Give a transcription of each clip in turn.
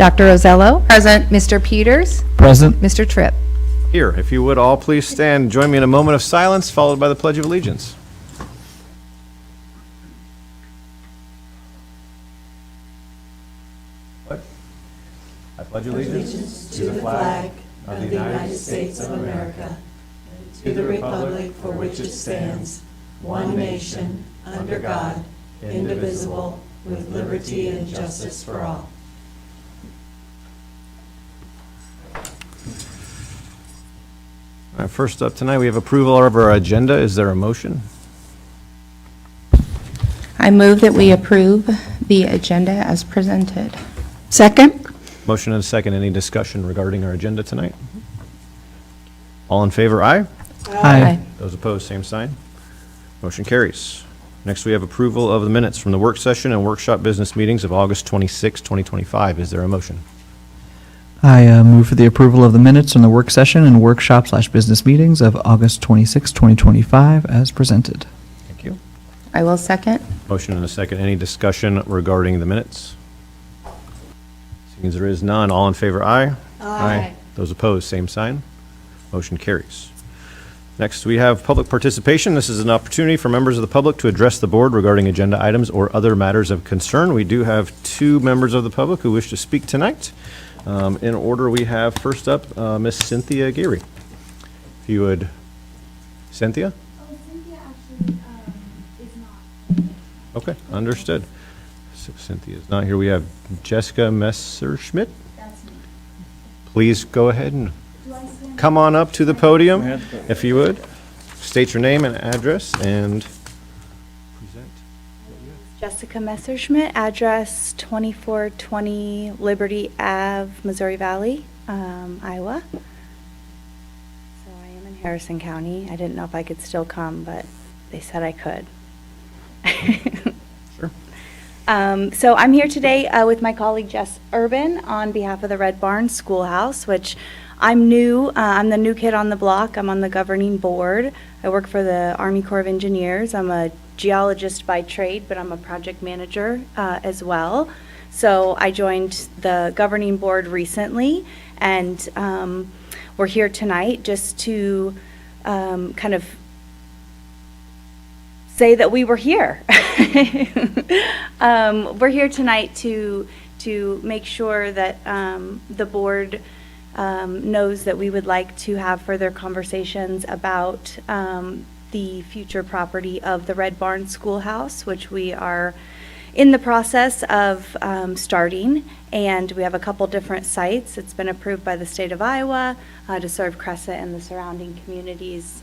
Dr. Rosello. Present. Mr. Peters. Present. Mr. Tripp. Here, if you would all please stand and join me in a moment of silence, followed by the Pledge of Allegiance. I pledge allegiance to the flag of the United States of America, and to the republic for which it stands, one nation, under God, indivisible, with liberty and justice for all. All right, first up tonight, we have approval of our agenda. Is there a motion? I move that we approve the agenda as presented. Second. Motion and a second. Any discussion regarding our agenda tonight? All in favor, aye. Aye. Those opposed, same sign. Motion carries. Next, we have approval of the minutes from the work session and workshop business meetings of August 26, 2025. Is there a motion? I move for the approval of the minutes from the work session and workshop/business meetings of August 26, 2025, as presented. Thank you. I will second. Motion and a second. Any discussion regarding the minutes? Seeing as there is none, all in favor, aye. Aye. Those opposed, same sign. Motion carries. Next, we have public participation. This is an opportunity for members of the public to address the board regarding agenda items or other matters of concern. We do have two members of the public who wish to speak tonight. In order, we have first up Miss Cynthia Geary. If you would, Cynthia? Oh, Cynthia actually is not. Okay, understood. So Cynthia is not here. We have Jessica Messerschmidt. That's me. Please go ahead and Do I stand? come on up to the podium, if you would. State your name and address and present. Jessica Messerschmidt, address 2420 Liberty Ave, Missouri Valley, Iowa. So I am in Harrison County. I didn't know if I could still come, but they said I could. Sure. So I'm here today with my colleague Jess Urban on behalf of the Red Barn Schoolhouse, which I'm new. I'm the new kid on the block. I'm on the governing board. I work for the Army Corps of Engineers. I'm a geologist by trade, but I'm a project manager as well. So I joined the governing board recently, and we're here tonight just to kind of say that we were here. We're here tonight to make sure that the board knows that we would like to have further conversations about the future property of the Red Barn Schoolhouse, which we are in the process of starting, and we have a couple different sites. It's been approved by the state of Iowa to serve Crescent and the surrounding communities.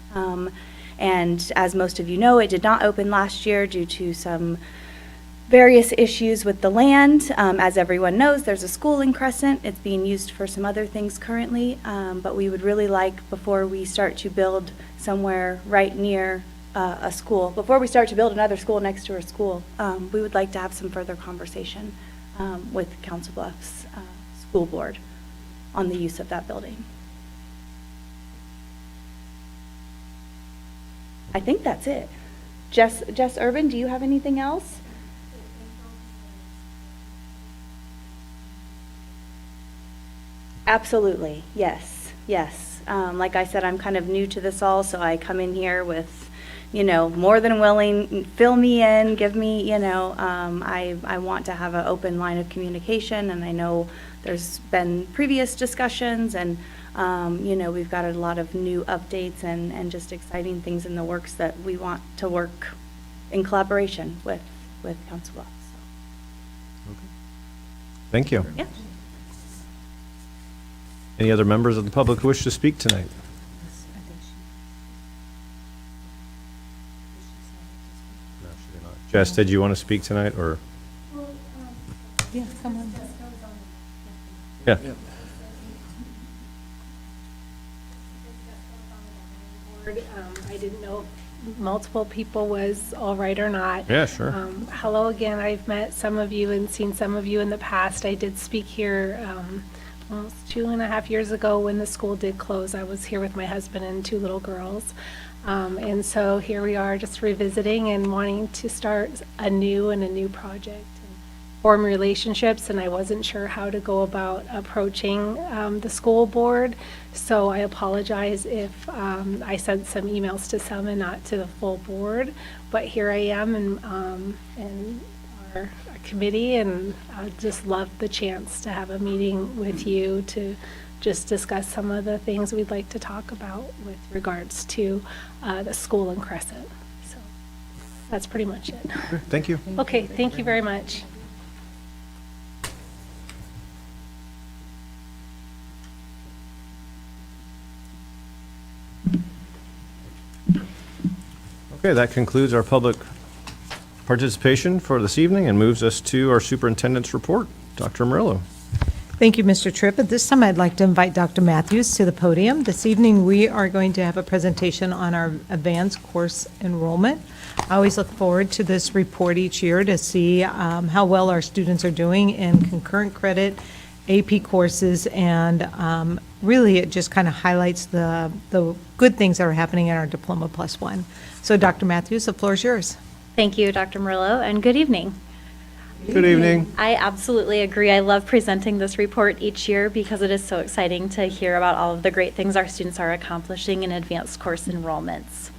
And as most of you know, it did not open last year due to some various issues with the land. As everyone knows, there's a school in Crescent. It's being used for some other things currently, but we would really like, before we start to build somewhere right near a school, before we start to build another school next to our school, we would like to have some further conversation with Council Bluffs School Board on the use of that building. I think that's it. Jess Urban, do you have anything else? Absolutely, yes, yes. Like I said, I'm kind of new to this all, so I come in here with, more than willing, fill me in, give me, I want to have an open line of communication, and I know there's been previous discussions, and, we've got a lot of new updates and just exciting things in the works that we want to work in collaboration with Council Bluffs. Thank you. Yeah. Any other members of the public who wish to speak tonight? No, she did not. Jess, did you want to speak tonight, or? Well, Yeah, come on. Jessica was on Yeah. the board. I didn't know if multiple people was all right or not. Yeah, sure. Hello again. I've met some of you and seen some of you in the past. I did speak here almost 2.5 years ago when the school did close. I was here with my husband and 2 little girls. And so here we are just revisiting and wanting to start a new project. And form relationships, and I wasn't sure how to go about approaching the school board. So I apologize if I sent some emails to some and not to the full board. But here I am and our committee, and I just love the chance to have a meeting with you to just discuss some of the things we'd like to talk about with regards to the school in Crescent. So that's pretty much it. Thank you. Okay, thank you very much. Okay, that concludes our public participation for this evening and moves us to our superintendent's report. Dr. Murillo. Thank you, Mr. Tripp. At this time, I'd like to invite Dr. Matthews to the podium. This evening, we are going to have a presentation on our advanced course enrollment. I always look forward to this report each year to see how well our students are doing in concurrent credit, AP courses, and really it just kind of highlights the good things that are happening in our Diploma Plus One. So Dr. Matthews, the floor is yours. Thank you, Dr. Murillo, and good evening. Good evening. I absolutely agree. I love presenting this report each year because it is so exciting to hear about all of the great things our students are accomplishing in advanced course enrollments.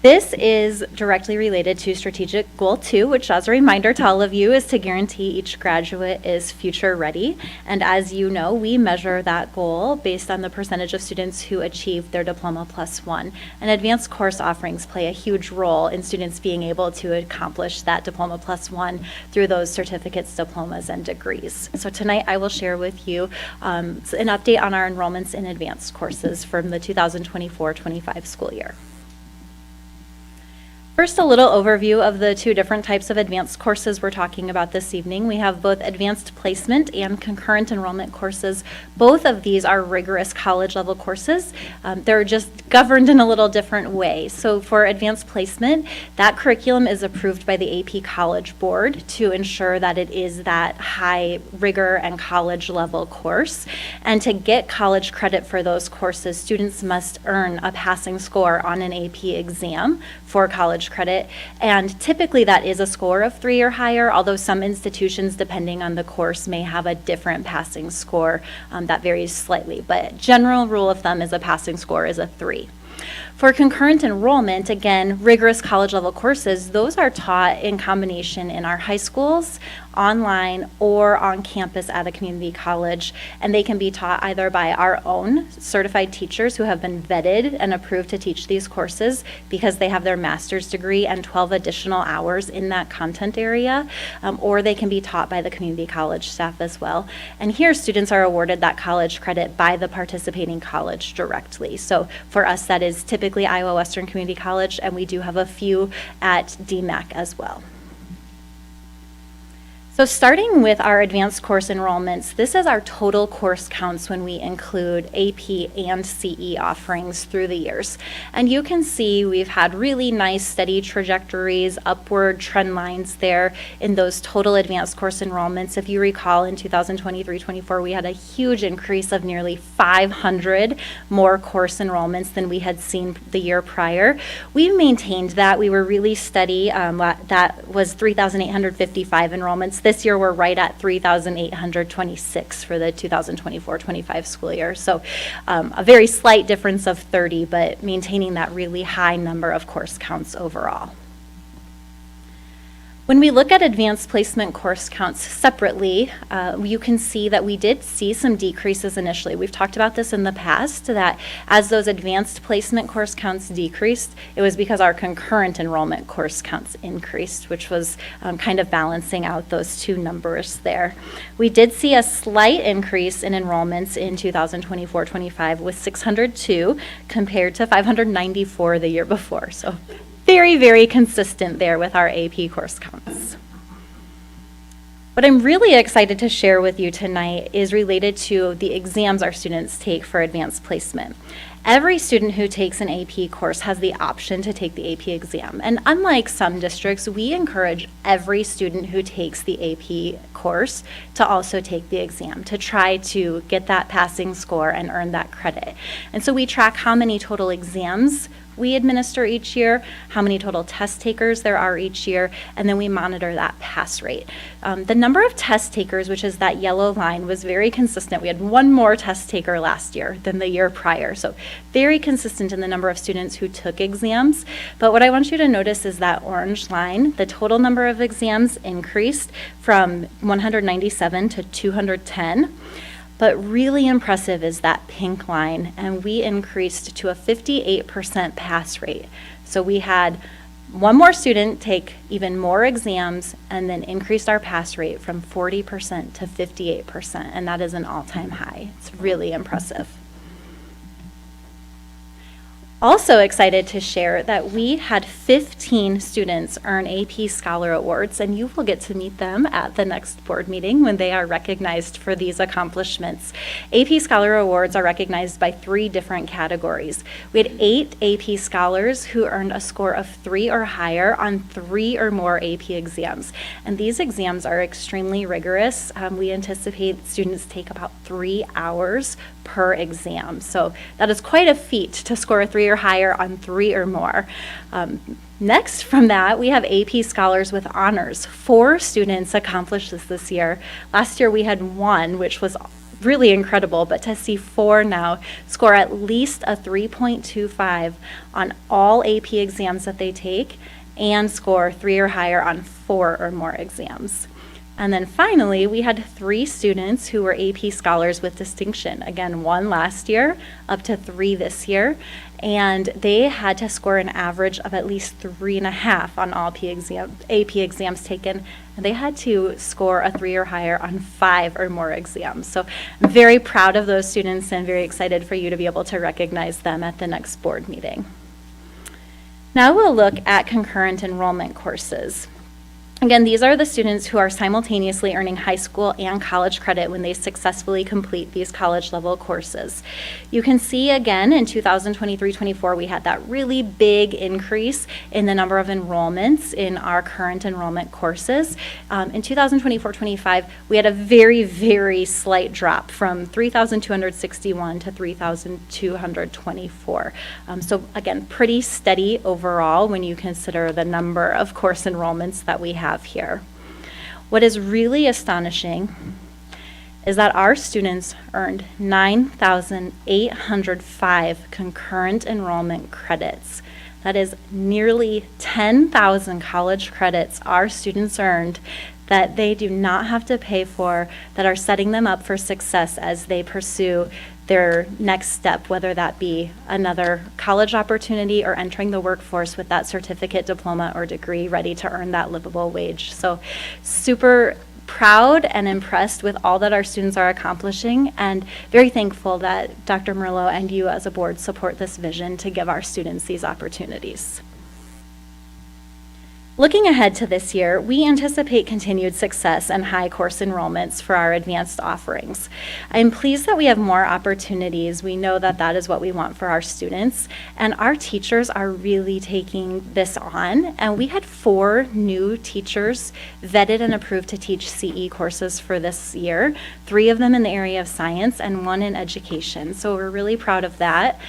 This is directly related to Strategic Goal 2, which, as a reminder to all of you, is to guarantee each graduate is future ready. And as you know, we measure that goal based on the percentage of students who achieve their Diploma Plus One. And advanced course offerings play a huge role in students being able to accomplish that Diploma Plus One through those certificates, diplomas, and degrees. So tonight I will share with you an update on our enrollments in advanced courses from the 2024-25 school year. First, a little overview of the two different types of advanced courses we're talking about this evening. We have both advanced placement and concurrent enrollment courses. Both of these are rigorous college-level courses. They're just governed in a little different way. So for advanced placement, that curriculum is approved by the AP College Board to ensure that it is that high rigor and college-level course. And to get college credit for those courses, students must earn a passing score on an AP exam for college credit, and typically that is a score of 3 or higher, although some institutions, depending on the course, may have a different passing score that varies slightly, but general rule of thumb is a passing score is a 3. For concurrent enrollment, again, rigorous college-level courses, those are taught in combination in our high schools, online, or on campus at a community college, and they can be taught either by our own certified teachers who have been vetted and approved to teach these courses because they have their master's degree and 12 additional hours in that content area, or they can be taught by the community college staff as well. And here, students are awarded that college credit by the participating college directly. So for us, that is typically Iowa Western Community College, and we do have a few at DMACC as well. So starting with our advanced course enrollments, this is our total course counts when we include AP and CE offerings through the years. And you can see we've had really nice steady trajectories, upward trend lines there in those total advanced course enrollments. If you recall, in 2023-24, we had a huge increase of nearly 500 more course enrollments than we had seen the year prior. We maintained that. We were really steady. That was 3,855 enrollments. This year, we're right at 3,826 for the 2024-25 school year. So a very slight difference of 30, but maintaining that really high number of course counts overall. When we look at advanced placement course counts separately, you can see that we did see some decreases initially. We've talked about this in the past, that as those advanced placement course counts decreased, it was because our concurrent enrollment course counts increased, which was kind of balancing out those two numbers there. We did see a slight increase in enrollments in 2024-25 with 602 compared to 594 the year before. So very, very consistent there with our AP course counts. What I'm really excited to share with you tonight is related to the exams our students take for advanced placement. Every student who takes an AP course has the option to take the AP exam. And unlike some districts, we encourage every student who takes the AP course to also take the exam, to try to get that passing score and earn that credit. And so we track how many total exams we administer each year, how many total test takers there are each year, and then we monitor that pass rate. The number of test takers, which is that yellow line, was very consistent. We had one more test taker last year than the year prior, so very consistent in the number of students who took exams. But what I want you to notice is that orange line, the total number of exams increased from 197 to 210. But really impressive is that pink line, and we increased to a 58% pass rate. So we had one more student take even more exams and then increased our pass rate from 40% to 58%, and that is an all-time high. It's really impressive. Also excited to share that we had 15 students earn AP Scholar Awards, and you will get to meet them at the next board meeting when they are recognized for these accomplishments. AP Scholar Awards are recognized by 3 different categories. We had 8 AP Scholars who earned a score of 3 or higher on 3 or more AP exams, and these exams are extremely rigorous. We anticipate students take about 3 hours per exam, so that is quite a feat to score a 3 or higher on 3 or more. Next from that, we have AP Scholars with honors. 4 students accomplished this year. Last year we had 1, which was really incredible, but to see 4 now score at least a 3.25 on all AP exams that they take and score 3 or higher on 4 or more exams. And then finally, we had 3 students who were AP Scholars with distinction. Again, 1 last year, up to 3 this year. And they had to score an average of at least 3.5 on all AP exams taken. And they had to score a 3 or higher on 5 or more exams. So I'm very proud of those students and very excited for you to be able to recognize them at the next board meeting. Now we'll look at concurrent enrollment courses. Again, these are the students who are simultaneously earning high school and college credit when they successfully complete these college level courses. You can see again in 2023-24 we had that really big increase in the number of enrollments in our current enrollment courses. In 2024-25 we had a very, very slight drop from 3,261 to 3,224. So again, pretty steady overall when you consider the number of course enrollments that we have here. What is really astonishing is that our students earned 9,805 concurrent enrollment credits. That is nearly 10,000 college credits our students earned that they do not have to pay for, that are setting them up for success as they pursue their next step, whether that be another college opportunity or entering the workforce with that certificate, diploma, or degree ready to earn that livable wage. So super proud and impressed with all that our students are accomplishing, and very thankful that Dr. Merlot and you as a board support this vision to give our students these opportunities. Looking ahead to this year, we anticipate continued success and high course enrollments for our advanced offerings. I am pleased that we have more opportunities. We know that that is what we want for our students, and our teachers are really taking this on. And we had 4 new teachers vetted and approved to teach CE courses for this year, 3 of them in the area of science and 1 in education. So we're really proud of that.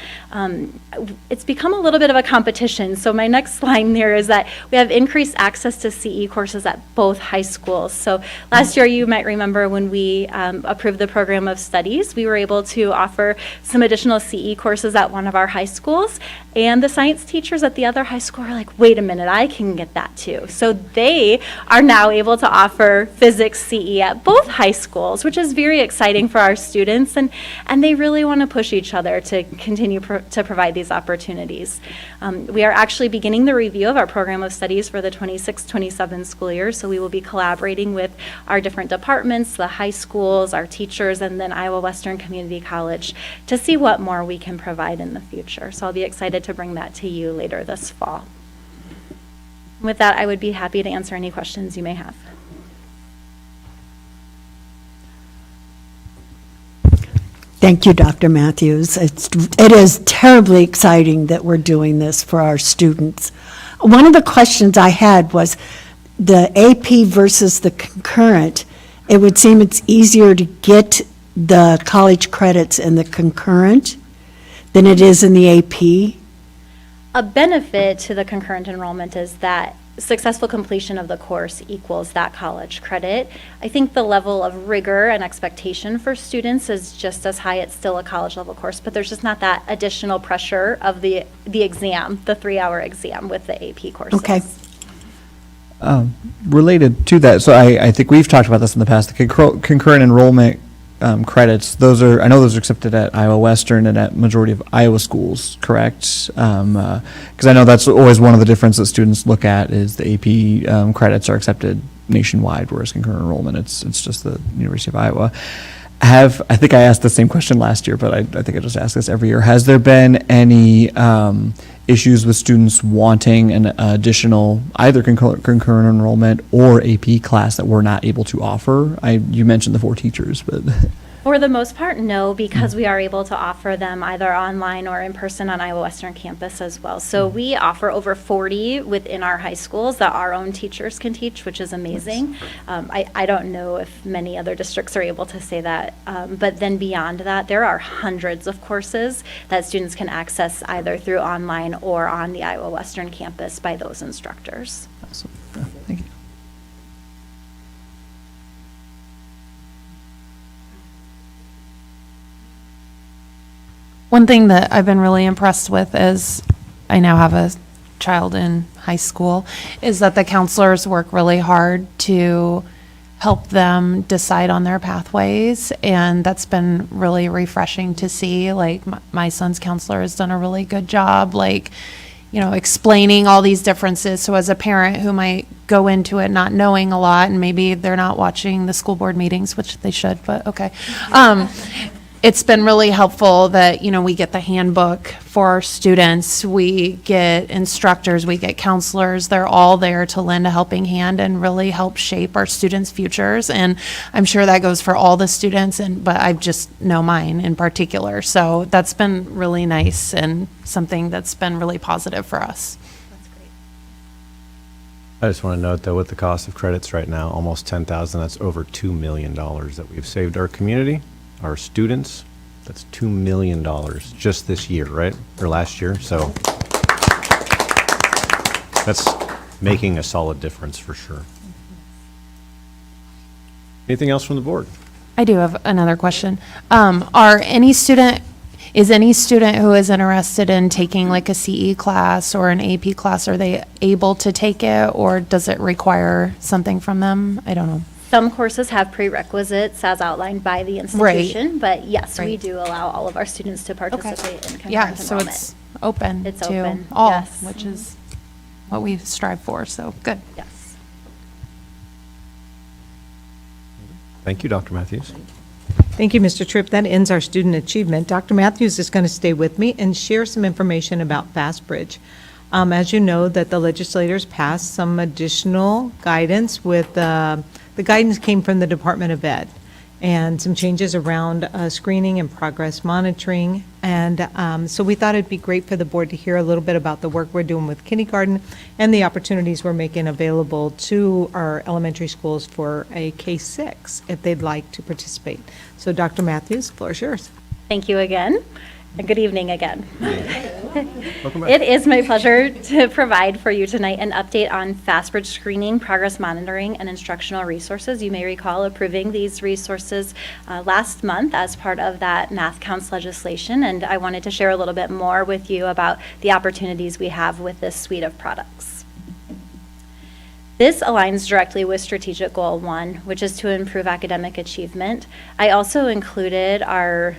It's become a little bit of a competition. So my next line there is that we have increased access to CE courses at both high schools. So last year, you might remember when we approved the program of studies, we were able to offer some additional CE courses at one of our high schools, and the science teachers at the other high school are like, wait a minute, I can get that too. So they are now able to offer physics CE at both high schools, which is very exciting for our students, and they really want to push each other to continue to provide these opportunities. We are actually beginning the review of our program of studies for the 26-27 school year, so we will be collaborating with our different departments, the high schools, our teachers, and then Iowa Western Community College to see what more we can provide in the future. So I'll be excited to bring that to you later this fall. With that, I would be happy to answer any questions you may have. Thank you, Dr. Matthews. It is terribly exciting that we're doing this for our students. One of the questions I had was the AP versus the concurrent. It would seem it's easier to get the college credits in the concurrent than it is in the AP. A benefit to the concurrent enrollment is that successful completion of the course equals that college credit. I think the level of rigor and expectation for students is just as high. It's still a college level course, but there's just not that additional pressure of the exam, the 3-hour exam with the AP courses. Okay. Related to that, so I think we've talked about this in the past, the concurrent enrollment credits, I know those are accepted at Iowa Western and at majority of Iowa schools, correct? Because I know that's always one of the differences that students look at is the AP credits are accepted nationwide, whereas concurrent enrollment, it's just the University of Iowa. I think I asked the same question last year, but I think I just ask this every year. Has there been any issues with students wanting an additional either concurrent enrollment or AP class that we're not able to offer? You mentioned the 4 teachers, but For the most part, no, because we are able to offer them either online or in person on Iowa Western campus as well. So we offer over 40 within our high schools that our own teachers can teach, which is amazing. I don't know if many other districts are able to say that. But then beyond that, there are hundreds of courses that students can access either through online or on the Iowa Western campus by those instructors. awesome. Yeah, thank you. One thing that I've been really impressed with is, I now have a child in high school, is that the counselors work really hard to help them decide on their pathways. And that's been really refreshing to see. Like, my son's counselor has done a really good job, like, you know, explaining all these differences. So as a parent who might go into it not knowing a lot, and maybe they're not watching the school board meetings, which they should, but okay. It's been really helpful that, you know, we get the handbook for our students, we get instructors, we get counselors. They're all there to lend a helping hand and really help shape our students' futures. And I'm sure that goes for all the students, but I just know mine in particular. So that's been really nice and something that's been really positive for us. I just want to note that with the cost of credits right now, almost 10,000, that's over $2 million that we've saved our community, our students. That's $2 million just this year, right? Or last year. So that's making a solid difference for sure. Anything else from the board? I do have another question. Is any student who is interested in taking like a CE class or an AP class, are they able to take it, or does it require something from them? I don't know. Some courses have prerequisites as outlined by the institution, but yes, we Right. do allow all of our students to participate in concurrent Yeah, so enrollment. it's open It's to open, all, yes. which is what we strive for, so good. Yes. Thank you, Dr. Matthews. Thank you, Mr. Tripp. That ends our student achievement. Dr. Matthews is going to stay with me and share some information about FastBridge. As you know, that the legislators passed some additional guidance with, the guidance came from the Department of Ed, and some changes around screening and progress monitoring. And so we thought it'd be great for the board to hear a little bit about the work we're doing with kindergarten and the opportunities we're making available to our elementary schools for a K-6 if they'd like to participate. So Dr. Matthews, the floor is yours. Thank you again, and good evening again. Welcome back. It is my pleasure to provide for you tonight an update on FastBridge screening, progress monitoring, and instructional resources. You may recall approving these resources last month as part of that math counts legislation, and I wanted to share a little bit more with you about the opportunities we have with this suite of products. This aligns directly with Strategic Goal 1, which is to improve academic achievement. I also included our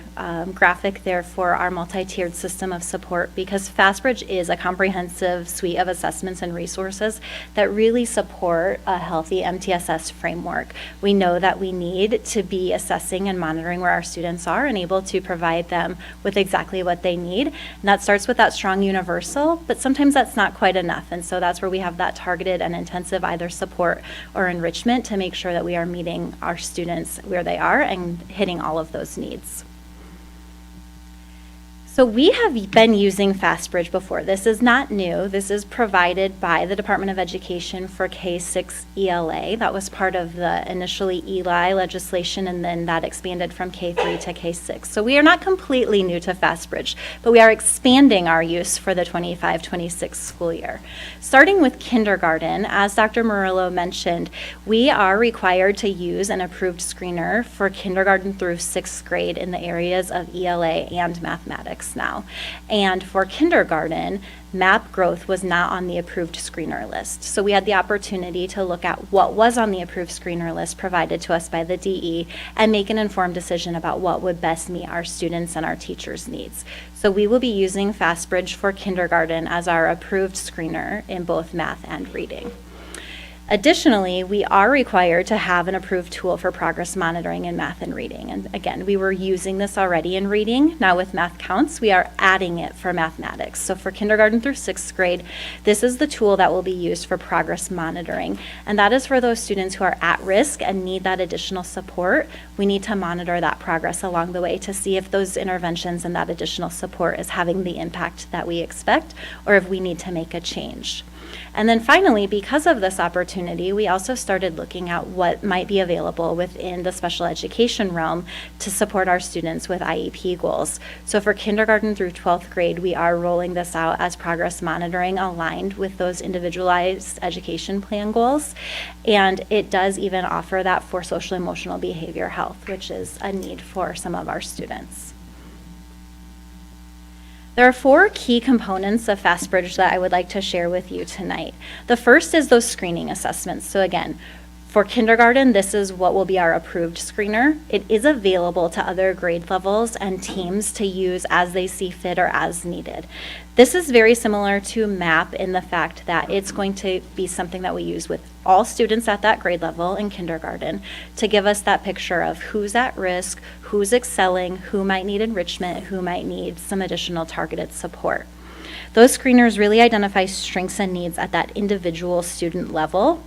graphic there for our multi-tiered system of support, because FastBridge is a comprehensive suite of assessments and resources that really support a healthy MTSS framework. We know that we need to be assessing and monitoring where our students are and able to provide them with exactly what they need. And that starts with that strong universal, but sometimes that's not quite enough. And so that's where we have that targeted and intensive either support or enrichment to make sure that we are meeting our students where they are and hitting all of those needs. So we have been using FastBridge before. This is not new. This is provided by the Department of Education for K-6 ELA. That was part of the initially ELI legislation, and then that expanded from K-3 to K-6. So we are not completely new to FastBridge, but we are expanding our use for the 25-26 school year. Starting with kindergarten, as Dr. Murillo mentioned, we are required to use an approved screener for kindergarten through 6th grade in the areas of ELA and mathematics now. And for kindergarten, MAP growth was not on the approved screener list. So we had the opportunity to look at what was on the approved screener list provided to us by the DE and make an informed decision about what would best meet our students and our teachers' needs. So we will be using FastBridge for kindergarten as our approved screener in both math and reading. Additionally, we are required to have an approved tool for progress monitoring in math and reading. And again, we were using this already in reading. Now with Math Counts, we are adding it for mathematics. So for kindergarten through 6th grade, this is the tool that will be used for progress monitoring. And that is for those students who are at risk and need that additional support. We need to monitor that progress along the way to see if those interventions and that additional support is having the impact that we expect, or if we need to make a change. And then finally, because of this opportunity, we also started looking at what might be available within the special education realm to support our students with IEP goals. So for kindergarten through 12th grade, we are rolling this out as progress monitoring aligned with those individualized education plan goals. And it does even offer that for social emotional behavior health, which is a need for some of our students. There are 4 key components of FastBridge that I would like to share with you tonight. The first is those screening assessments. So again, for kindergarten, this is what will be our approved screener. It is available to other grade levels and teams to use as they see fit or as needed. This is very similar to MAP in the fact that it's going to be something that we use with all students at that grade level in kindergarten to give us that picture of who's at risk, who's excelling, who might need enrichment, who might need some additional targeted support. Those screeners really identify strengths and needs at that individual student level,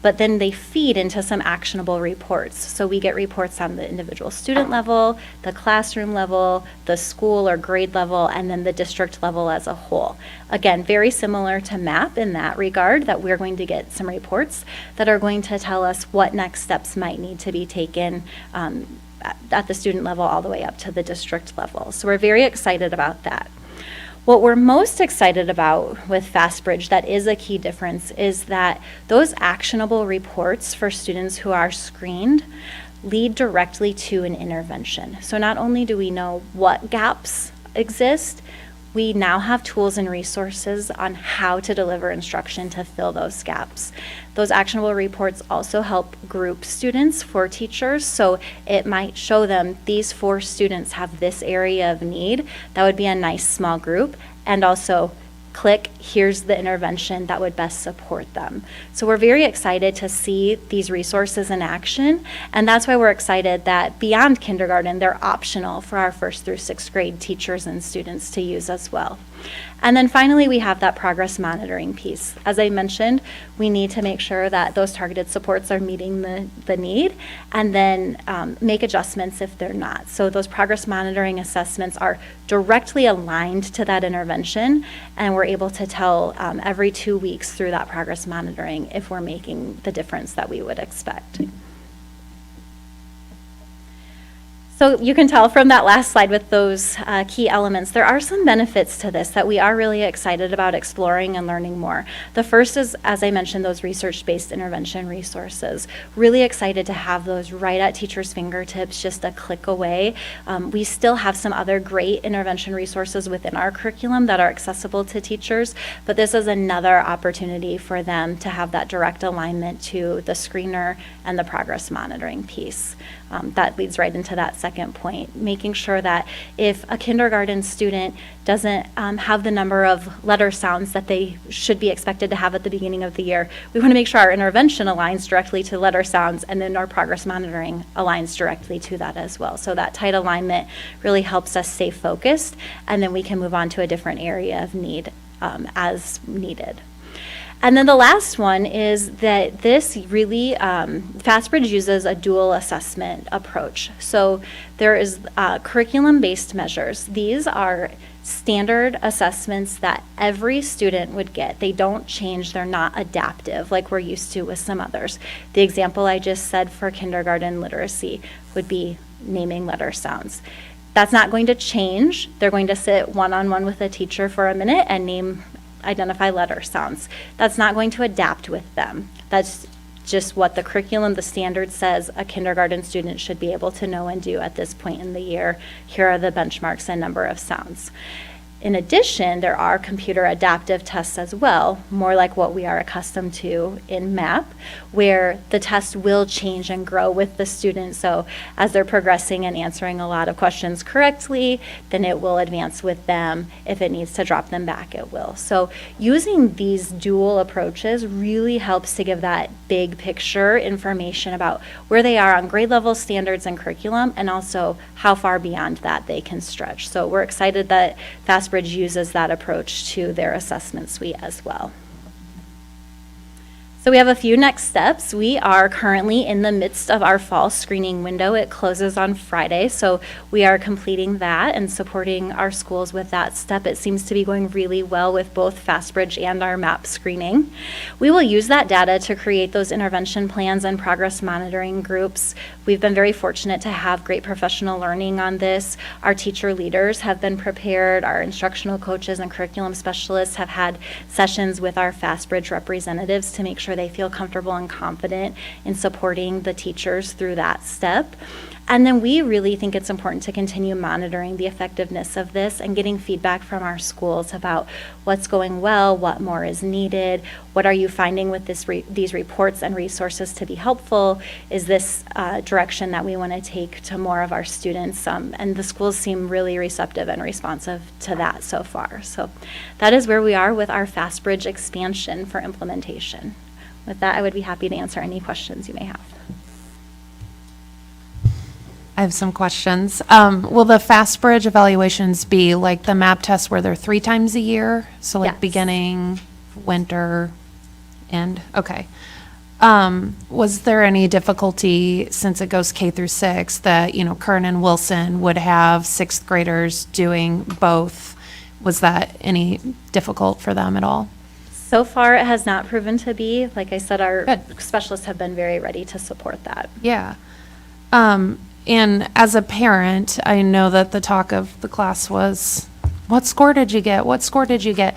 but then they feed into some actionable reports. So we get reports on the individual student level, the classroom level, the school or grade level, and then the district level as a whole. Again, very similar to MAP in that regard, that we're going to get some reports that are going to tell us what next steps might need to be taken at the student level all the way up to the district level. So we're very excited about that. What we're most excited about with FastBridge that is a key difference is that those actionable reports for students who are screened lead directly to an intervention. So not only do we know what gaps exist, we now have tools and resources on how to deliver instruction to fill those gaps. Those actionable reports also help group students for teachers, so it might show them these 4 students have this area of need. That would be a nice small group, and also click, here's the intervention that would best support them. So we're very excited to see these resources in action, and that's why we're excited that beyond kindergarten, they're optional for our 1st through 6th grade teachers and students to use as well. And then finally, we have that progress monitoring piece. As I mentioned, we need to make sure that those targeted supports are meeting the need, and then make adjustments if they're not. So those progress monitoring assessments are directly aligned to that intervention, and we're able to tell every 2 weeks through that progress monitoring if we're making the difference that we would expect. So you can tell from that last slide with those key elements, there are some benefits to this that we are really excited about exploring and learning more. The first is, as I mentioned, those research-based intervention resources. Really excited to have those right at teachers' fingertips, just a click away. We still have some other great intervention resources within our curriculum that are accessible to teachers, but this is another opportunity for them to have that direct alignment to the screener and the progress monitoring piece. That leads right into that second point, making sure that if a kindergarten student doesn't have the number of letter sounds that they should be expected to have at the beginning of the year, we want to make sure our intervention aligns directly to letter sounds, and then our progress monitoring aligns directly to that as well. So that tight alignment really helps us stay focused, and then we can move on to a different area of need as needed. And then the last one is that this really, FastBridge uses a dual assessment approach. So there is curriculum-based measures. These are standard assessments that every student would get. They don't change, they're not adaptive like we're used to with some others. The example I just said for kindergarten literacy would be naming letter sounds. That's not going to change. They're going to sit one-on-one with a teacher for a minute and identify letter sounds. That's not going to adapt with them. That's just what the curriculum, the standard says a kindergarten student should be able to know and do at this point in the year. Here are the benchmarks and number of sounds. In addition, there are computer adaptive tests as well, more like what we are accustomed to in MAP, where the test will change and grow with the student. So as they're progressing and answering a lot of questions correctly, then it will advance with them. If it needs to drop them back, it will. So using these dual approaches really helps to give that big picture information about where they are on grade level standards and curriculum, and also how far beyond that they can stretch. So we're excited that FastBridge uses that approach to their assessment suite as well. So we have a few next steps. We are currently in the midst of our fall screening window. It closes on Friday, so we are completing that and supporting our schools with that step. It seems to be going really well with both FastBridge and our MAP screening. We will use that data to create those intervention plans and progress monitoring groups. We've been very fortunate to have great professional learning on this. Our teacher leaders have been prepared. Our instructional coaches and curriculum specialists have had sessions with our FastBridge representatives to make sure they feel comfortable and confident in supporting the teachers through that step. And then we really think it's important to continue monitoring the effectiveness of this and getting feedback from our schools about what's going well, what more is needed, what are you finding with these reports and resources to be helpful, is this direction that we want to take to more of our students, and the schools seem really receptive and responsive to that so far. So that is where we are with our FastBridge expansion for implementation. With that, I would be happy to answer any questions you may have. I have some questions. Will the FastBridge evaluations be like the MAP tests where they're 3 times a year? So like Yes. beginning, winter, end? Okay. Was there any difficulty, since it goes K through 6, that, Kern and Wilson would have 6th graders doing both? Was that any difficult for them at all? So far, it has not proven to be. Like I said, our Good. specialists have been very ready to support that. Yeah. And as a parent, I know that the talk of the class was, what score did you get? What score did you get?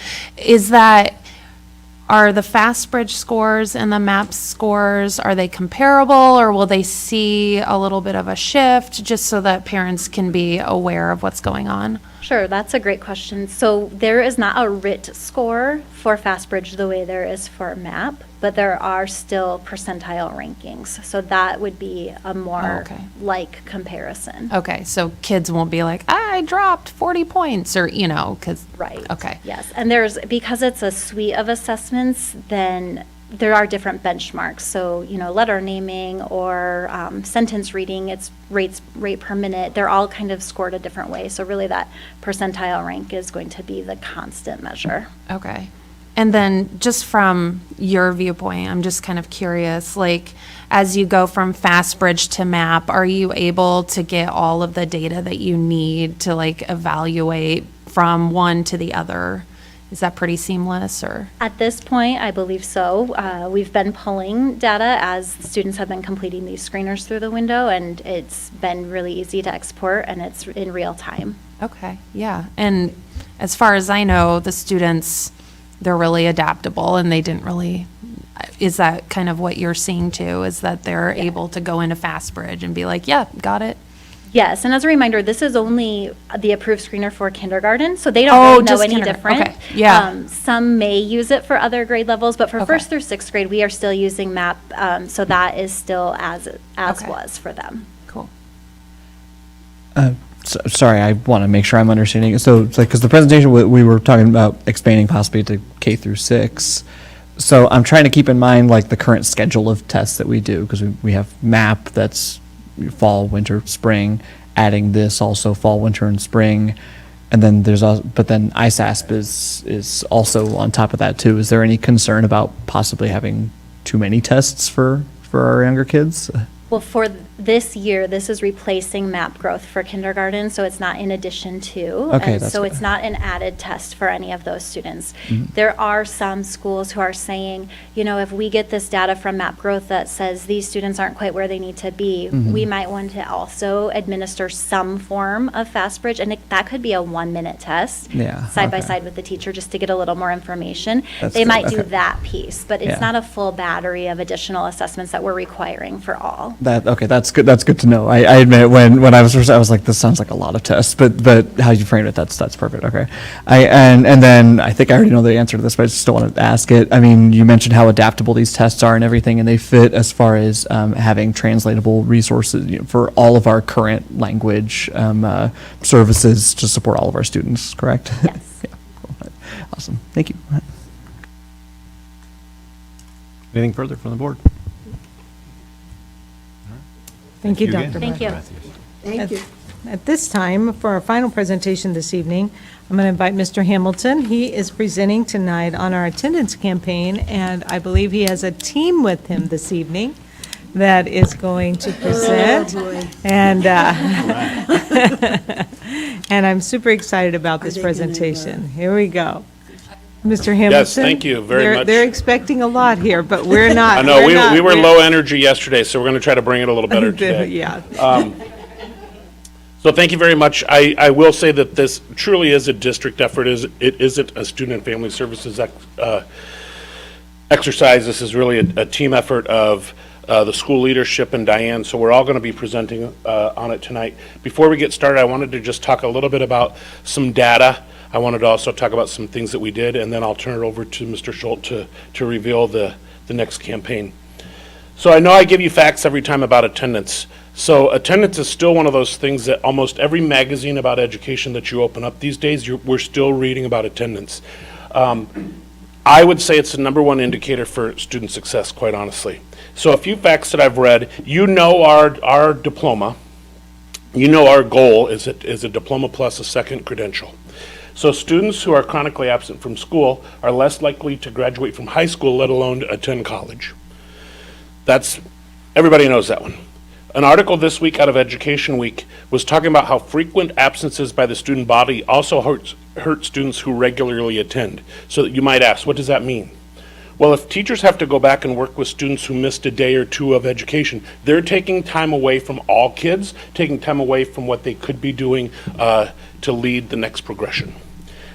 Are the FastBridge scores and the MAP scores, are they comparable, or will they see a little bit of a shift, just so that parents can be aware of what's going on? Sure, that's a great question. So there is not a RIT score for FastBridge the way there is for MAP, but there are still percentile rankings. So that would be a more okay. like comparison. Okay, so kids won't be like, I dropped 40 points, or, because. Right. Okay. Yes, and because it's a suite of assessments, then there are different benchmarks. So, letter naming or sentence reading, it's rate per minute. They're all kind of scored a different way. So really that percentile rank is going to be the constant measure. Okay. And then just from your viewpoint, I'm just kind of curious, like, as you go from FastBridge to MAP, are you able to get all of the data that you need to, like, evaluate from one to the other? Is that pretty seamless, or? At this point, I believe so. We've been pulling data as students have been completing these screeners through the window, and it's been really easy to export, and it's in real time. Okay, yeah. And as far as I know, the students, they're really adaptable, and they didn't really, is that kind of what you're seeing too, is that they're able to go into FastBridge and be like, yeah, got it? Yes, and as a reminder, this is only the approved screener for kindergarten, so they Oh, don't really know just any kindergarten. different. Okay, yeah. Some may use it for other grade levels, but for Okay. 1st through 6th grade, we are still using MAP, so that is still as Okay. was for them. Cool. Sorry, I want to make sure I'm understanding. So, it's like, because the presentation, we were talking about expanding possibly to K through 6. So I'm trying to keep in mind, like, the current schedule of tests that we do, because we have MAP that's fall, winter, spring, adding this also fall, winter, and spring. And then there's also, but then ISASP is also on top of that too. Is there any concern about possibly having too many tests for our younger kids? Well, for this year, this is replacing MAP growth for kindergarten, so it's not in addition to. Okay, And that's so good. it's not an added test for any of those students. Mm-hmm. There are some schools who are saying, you know, if we get this data from MAP growth that says these students aren't quite where they need to be, Mm-hmm. we might want to also administer some form of FastBridge, and that could be a 1-minute test. Yeah, Side by okay. side with the teacher, just to get a little more information. That's They good, might do okay. that piece, but Yeah. it's not a full battery of additional assessments that we're requiring for all. Okay, that's good. That's good to know. I admit when I was first, I was like, this sounds like a lot of tests, but how you framed it, that's perfect. Okay, and then I think I already know the answer to this, but I just still wanted to ask it. I mean, you mentioned how adaptable these tests are and everything, and they fit as far as having translatable resources, you know, for all of our current language services to support all of our students. Correct? Yes. Yeah. Cool. Awesome. Thank you. Anything further from the board? Thank you, again, Dr. Thank you. Matthews. Thank you. At this time, for our final presentation this evening, I'm going to invite Mr. Hamilton. He is presenting tonight on our attendance campaign, and I believe he has a team with him this evening that is going to present. And, and I'm super excited about this they gonna, presentation. Here we go. Mr. Hamilton? Yes, thank you very much. They're expecting a lot here, but we're not. I know, we're not- we were we're- low energy yesterday, so we're going to try to bring it a little better today. Yeah. So thank you very much. I will say that this truly is a district effort. It isn't a student and family services exercise. This is really a team effort of the school leadership and Diane, so we're all going to be presenting on it tonight. Before we get started, I wanted to just talk a little bit about some data. I wanted to also talk about some things that we did, and then I'll turn it over to Mr. Schultz to reveal the next campaign. So I know I give you facts every time about attendance. So attendance is still one of those things that almost every magazine about education that you open up these days, we're still reading about attendance. I would say it's the number 1 indicator for student success, quite honestly. So a few facts that I've read. You know our diploma. You know our goal is a diploma plus a second credential. So students who are chronically absent from school are less likely to graduate from high school, let alone attend college. Everybody knows that one. An article this week out of Education Week was talking about how frequent absences by the student body also hurt students who regularly attend. So that you might ask, what does that mean? Well, if teachers have to go back and work with students who missed a day or two of education, they're taking time away from all kids, taking time away from what they could be doing to lead the next progression.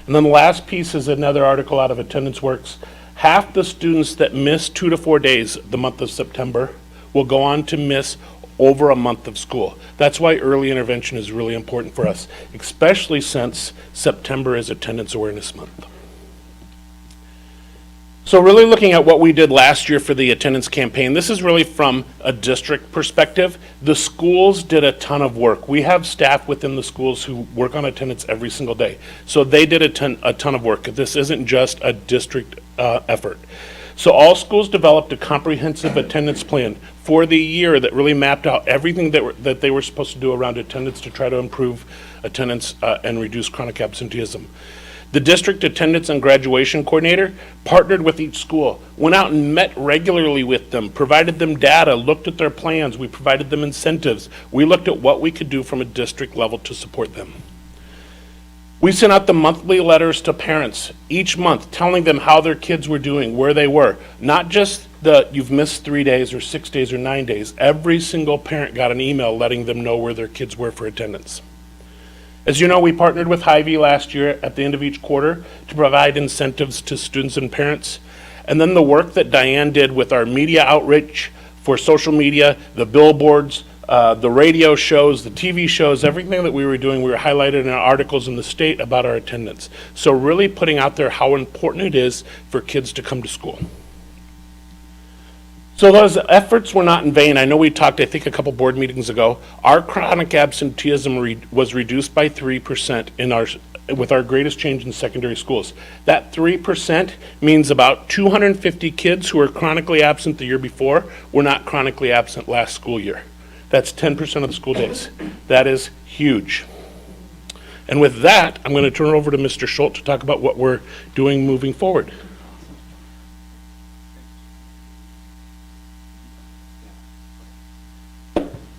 And then the last piece is another article out of Attendance Works. Half the students that miss 2 to 4 days the month of September will go on to miss over a month of school. That's why early intervention is really important for us, especially since September is Attendance Awareness Month. So really looking at what we did last year for the attendance campaign, this is really from a district perspective. The schools did a ton of work. We have staff within the schools who work on attendance every single day. So they did a ton of work. This isn't just a district effort. So all schools developed a comprehensive attendance plan for the year that really mapped out everything that they were supposed to do around attendance to try to improve attendance and reduce chronic absenteeism. The district attendance and graduation coordinator partnered with each school, went out and met regularly with them, provided them data, looked at their plans, we provided them incentives. We looked at what we could do from a district level to support them. We sent out the monthly letters to parents each month telling them how their kids were doing, where they were. Not just you've missed 3 days or 6 days or 9 days. Every single parent got an email letting them know where their kids were for attendance. As you know, we partnered with Hy-Vee last year at the end of each quarter to provide incentives to students and parents. And then the work that Diane did with our media outreach for social media, the billboards, the radio shows, the TV shows, everything that we were doing, we were highlighted in our articles in the state about our attendance. So really putting out there how important it is for kids to come to school. So those efforts were not in vain. I know we talked, I think, a couple board meetings ago. Our chronic absenteeism was reduced by 3% with our greatest change in secondary schools. That 3% means about 250 kids who were chronically absent the year before were not chronically absent last school year. That's 10% of the school days. That is huge. And with that, I'm going to turn it over to Mr. Schultz to talk about what we're doing moving forward.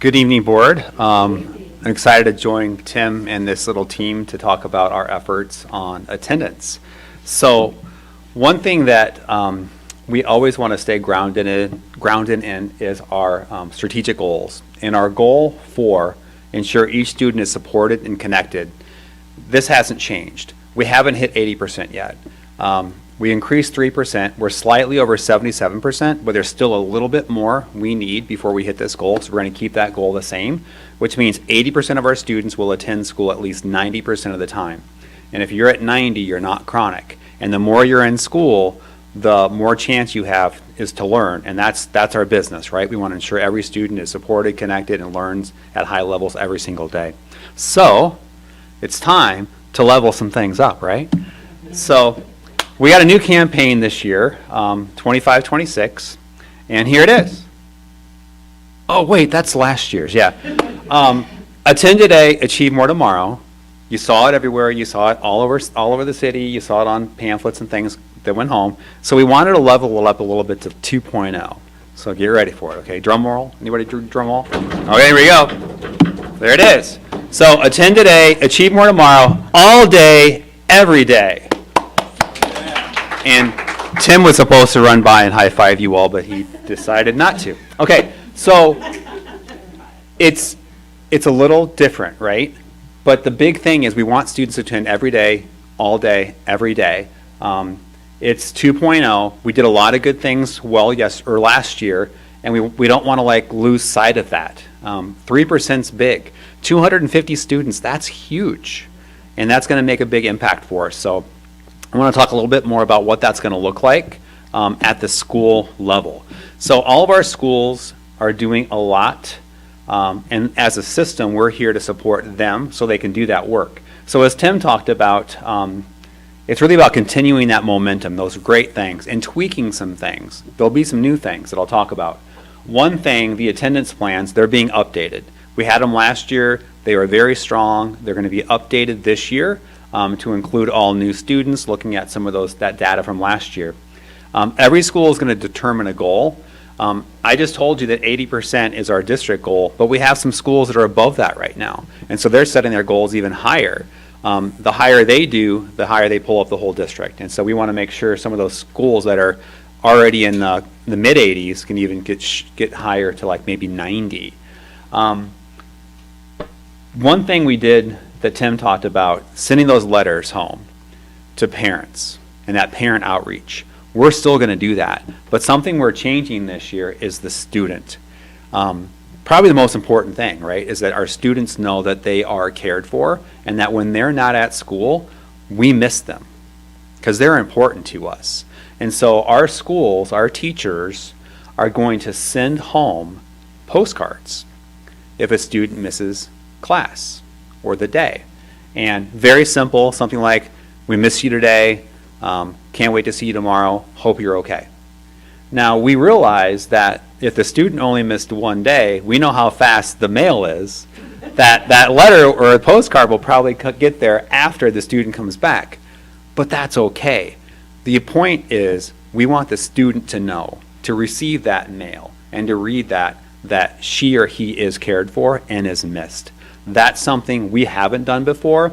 Good evening, Board. I'm excited to join Tim and this little team to talk about our efforts on attendance. So one thing that we always want to stay grounded in is our strategic goals. And our goal for ensure each student is supported and connected, this hasn't changed. We haven't hit 80% yet. We increased 3%. We're slightly over 77%, but there's still a little bit more we need before we hit this goal. So we're going to keep that goal the same, which means 80% of our students will attend school at least 90% of the time. And if you're at 90, you're not chronic. And the more you're in school, the more chance you have is to learn. And that's our business, right? We want to ensure every student is supported, connected, and learns at high levels every single day. So it's time to level some things up, right? So we got a new campaign this year, 25-26, and here it is. Oh, wait, that's last year's, yeah. Attend today, achieve more tomorrow. You saw it everywhere. You saw it all over the city. You saw it on pamphlets and things that went home. So we wanted to level it up a little bit to 2.0. So get ready for it, okay? Drum roll. Anybody drum roll? Okay, here we go. There it is. So attend today, achieve more tomorrow, all day, every day. And Tim was supposed to run by and high five you all, but he decided not to. Okay, so it's a little different, right? But the big thing is we want students to attend every day, all day, every day. It's 2.0. We did a lot of good things last year, and we don't want to lose sight of that. 3%'s big. 250 students, that's huge. And that's going to make a big impact for us. So I want to talk a little bit more about what that's going to look like at the school level. So all of our schools are doing a lot, and as a system, we're here to support them so they can do that work. So as Tim talked about, it's really about continuing that momentum, those great things, and tweaking some things. There'll be some new things that I'll talk about. One thing, the attendance plans, they're being updated. We had them last year. They were very strong. They're going to be updated this year to include all new students, looking at some of that data from last year. Every school is going to determine a goal. I just told you that 80% is our district goal, but we have some schools that are above that right now. And so they're setting their goals even higher. The higher they do, the higher they pull up the whole district. And so we want to make sure some of those schools that are already in the mid-80s can even get higher to maybe 90. One thing we did that Tim talked about, sending those letters home to parents and that parent outreach. We're still going to do that. But something we're changing this year is the student. Probably the most important thing, right, is that our students know that they are cared for and that when they're not at school, we miss them because they're important to us. And so our schools, our teachers are going to send home postcards if a student misses class or the day. And very simple, something like, we miss you today, can't wait to see you tomorrow, hope you're okay. Now, we realize that if the student only missed one day, we know how fast the mail is, that letter or a postcard will probably get there after the student comes back. But that's okay. The point is, we want the student to know, to receive that mail, and to read that she or he is cared for and is missed. That's something we haven't done before,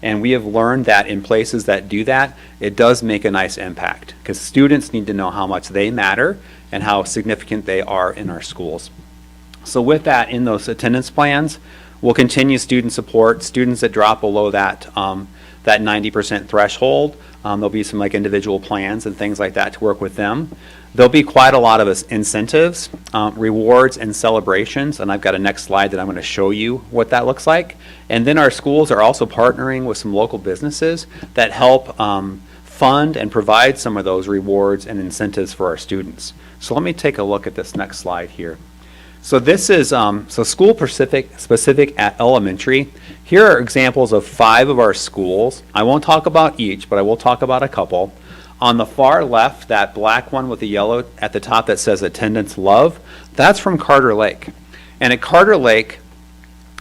and we have learned that in places that do that, it does make a nice impact, because students need to know how much they matter and how significant they are in our schools. So with that, in those attendance plans, we'll continue student support. Students that drop below that 90% threshold, there'll be some individual plans and things like that to work with them. There'll be quite a lot of incentives, rewards, and celebrations, and I've got a next slide that I'm going to show you what that looks like. And then our schools are also partnering with some local businesses that help fund and provide some of those rewards and incentives for our students. So let me take a look at this next slide here. So this is school specific at elementary. Here are examples of 5 of our schools. I won't talk about each, but I will talk about a couple. On the far left, that black one with the yellow at the top that says attendance love, that's from Carter Lake. And at Carter Lake,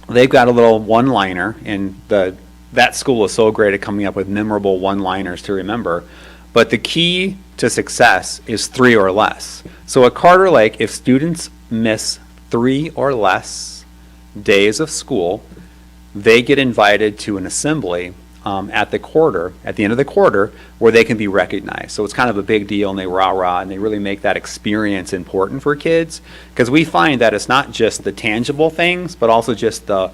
they've got a little one-liner, and the that school is so great at coming up with memorable one-liners to remember. But the key to success is 3 or less. So at Carter Lake, if students miss 3 or less days of school, they get invited to an assembly at the end of the quarter, where they can be recognized. So it's kind of a big deal, and they rah-rah, and they really make that experience important for kids, because we find that it's not just the tangible things, but also just the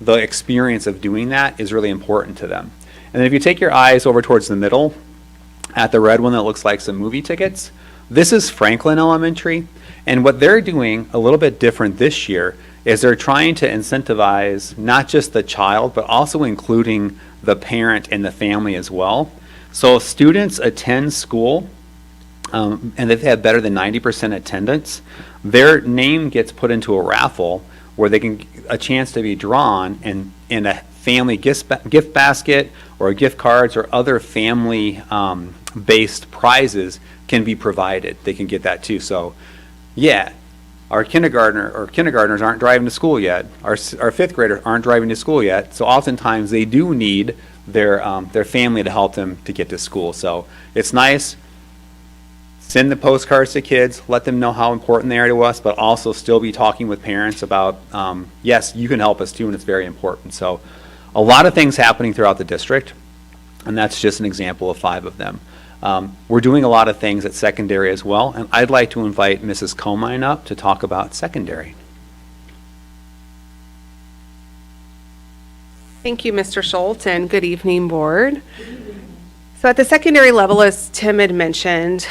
experience of doing that is really important to them. And then if you take your eyes over towards the middle, at the red one that looks like some movie tickets, this is Franklin Elementary, and what they're doing a little bit different this year is they're trying to incentivize not just the child, but also including the parent and the family as well. So if students attend school, and they've had better than 90% attendance, their name gets put into a raffle where they can a chance to be drawn, and in a family gift basket or gift cards or other family based prizes can be provided. They can get that too. So yeah, our kindergartners aren't driving to school yet. Our fifth graders aren't driving to school yet. So oftentimes they do need their family to help them to get to school. So it's nice. Send the postcards to kids, let them know how important they are to us, but also still be talking with parents about, yes, you can help us too, and it's very important. So a lot of things happening throughout the district, and that's just an example of 5 of them. We're doing a lot of things at secondary as well, and I'd like to invite Mrs. Comine up to talk about secondary. Thank you, Mr. Schultz, and good evening, board. So at the secondary level, as Tim had mentioned,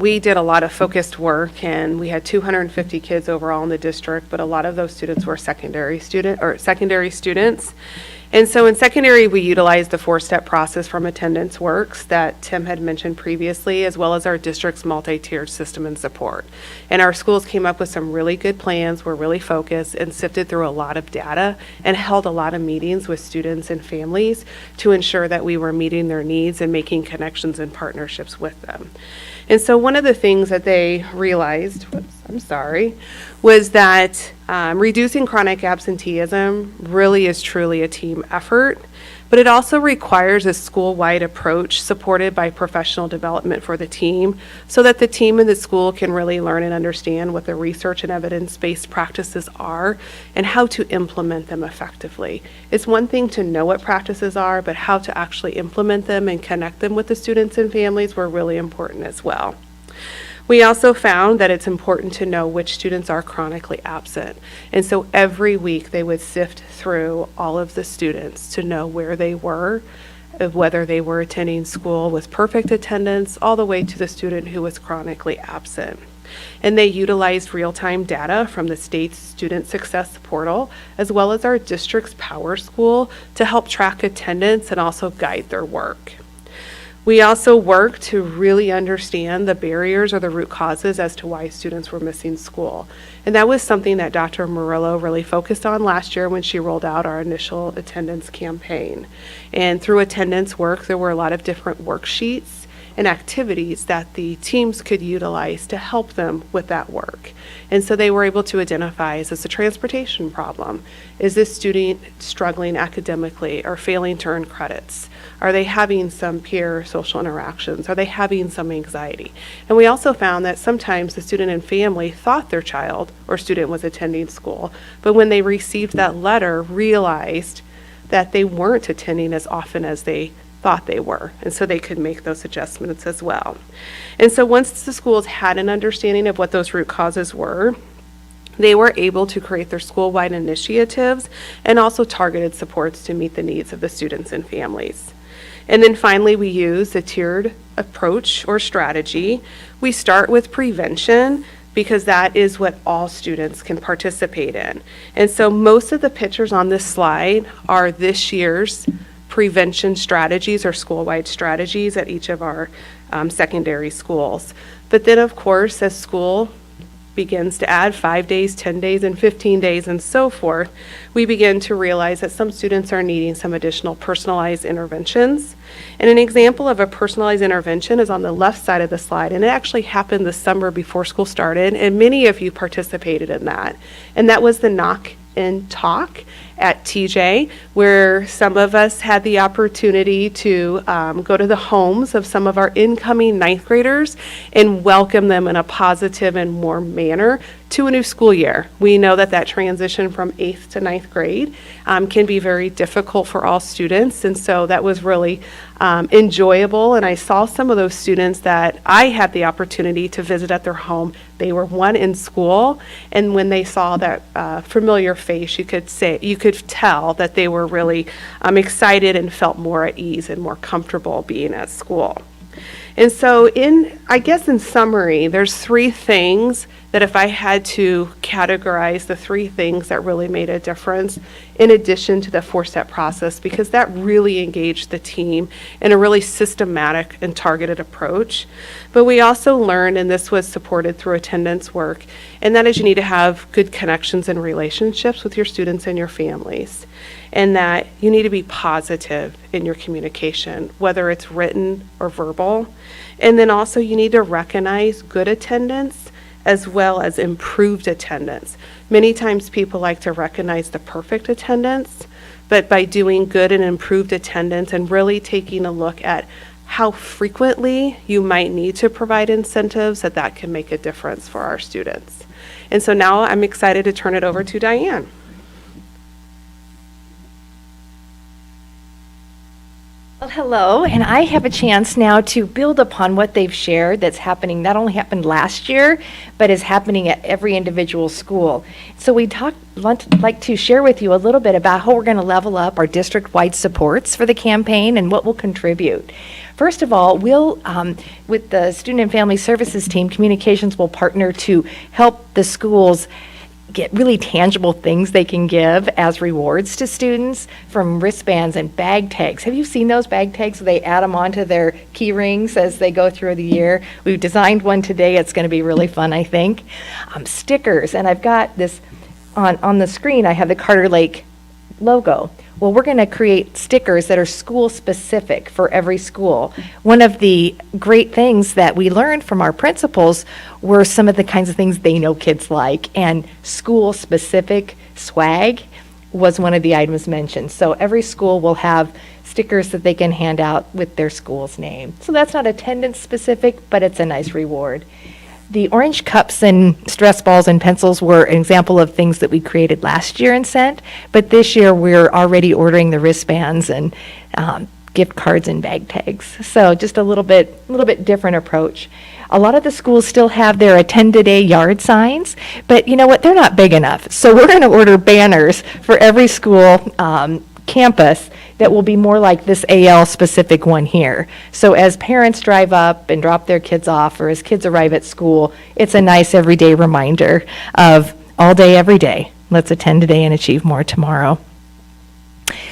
we did a lot of focused work, and we had 250 kids overall in the district, but a lot of those students were secondary students. And so in secondary, we utilized the 4-step process from Attendance Works that Tim had mentioned previously, as well as our district's multi-tiered system and support. And our schools came up with some really good plans, were really focused, and sifted through a lot of data and held a lot of meetings with students and families to ensure that we were meeting their needs and making connections and partnerships with them. And so one of the things that they realized, was that reducing chronic absenteeism really is truly a team effort, but it also requires a school-wide approach supported by professional development for the team, so that the team and the school can really learn and understand what the research and evidence-based practices are and how to implement them effectively. It's one thing to know what practices are, but how to actually implement them and connect them with the students and families were really important as well. We also found that it's important to know which students are chronically absent. And so every week they would sift through all of the students to know where they were, whether they were attending school with perfect attendance, all the way to the student who was chronically absent. And they utilized real-time data from the state's Student Success Portal, as well as our district's Power School, to help track attendance and also guide their work. We also work to really understand the barriers or the root causes as to why students were missing school. And that was something that Dr. Murillo really focused on last year when she rolled out our initial attendance campaign. And through attendance work, there were a lot of different worksheets and activities that the teams could utilize to help them with that work. And so they were able to identify, is this a transportation problem? Is this student struggling academically or failing to earn credits? Are they having some peer social interactions? Are they having some anxiety? And we also found that sometimes the student and family thought their child or student was attending school, but when they received that letter, realized that they weren't attending as often as they thought they were, and so they could make those adjustments as well. And so once the schools had an understanding of what those root causes were, they were able to create their school-wide initiatives and also targeted supports to meet the needs of the students and families. And then finally, we use a tiered approach or strategy. We start with prevention, because that is what all students can participate in. And so most of the pictures on this slide are this year's prevention strategies or school-wide strategies at each of our secondary schools. But then, of course, as school begins to add 5 days, 10 days, and 15 days, and so forth, we begin to realize that some students are needing some additional personalized interventions. And an example of a personalized intervention is on the left side of the slide, and it actually happened the summer before school started, and many of you participated in that. And that was the knock and talk at TJ, where some of us had the opportunity to go to the homes of some of our incoming ninth graders and welcome them in a positive and warm manner to a new school year. We know that that transition from 8th to ninth grade can be very difficult for all students, and so that was really enjoyable. And I saw some of those students that I had the opportunity to visit at their home. They were in school, and when they saw that familiar face, you could tell that they were really excited and felt more at ease and more comfortable being at school. And so I guess in summary, there's 3 things that if I had to categorize the 3 things that really made a difference, in addition to the 4-step process, because that really engaged the team in a really systematic and targeted approach. But we also learned, and this was supported through attendance work, and that is you need to have good connections and relationships with your students and your families, and that you need to be positive in your communication, whether it's written or verbal. And then also you need to recognize good attendance as well as improved attendance. Many times people like to recognize the perfect attendance, but by doing good and improved attendance and really taking a look at how frequently you might need to provide incentives, that can make a difference for our students. And so now I'm excited to turn it over to Diane. Well, hello, and I have a chance now to build upon what they've shared that's happening, not only happened last year, but is happening at every individual school. So we'd like to share with you a little bit about how we're going to level up our district-wide supports for the campaign and what we'll contribute. First of all, we'll, with the Student and Family Services team, Communications will partner to help the schools get really tangible things they can give as rewards to students, from wristbands and bag tags. Have you seen those bag tags? They add them onto their key rings as they go through the year. We've designed one today. It's going to be really fun, I think. Stickers, and I've got this on the screen. I have the Carter Lake logo. Well, we're going to create stickers that are school specific for every school. One of the great things that we learned from our principals were some of the kinds of things they know kids like, and school specific swag was one of the items mentioned. So every school will have stickers that they can hand out with their school's name. So that's not attendance specific, but it's a nice reward. The orange cups and stress balls and pencils were an example of things that we created last year and sent, but this year we're already ordering the wristbands and gift cards and bag tags. So just a little bit different approach. A lot of the schools still have their attend today yard signs, but you know what? They're not big enough. So we're going to order banners for every school campus that will be more like this AL specific one here. So as parents drive up and drop their kids off, or as kids arrive at school, it's a nice everyday reminder of all day, every day. Let's attend today and achieve more tomorrow.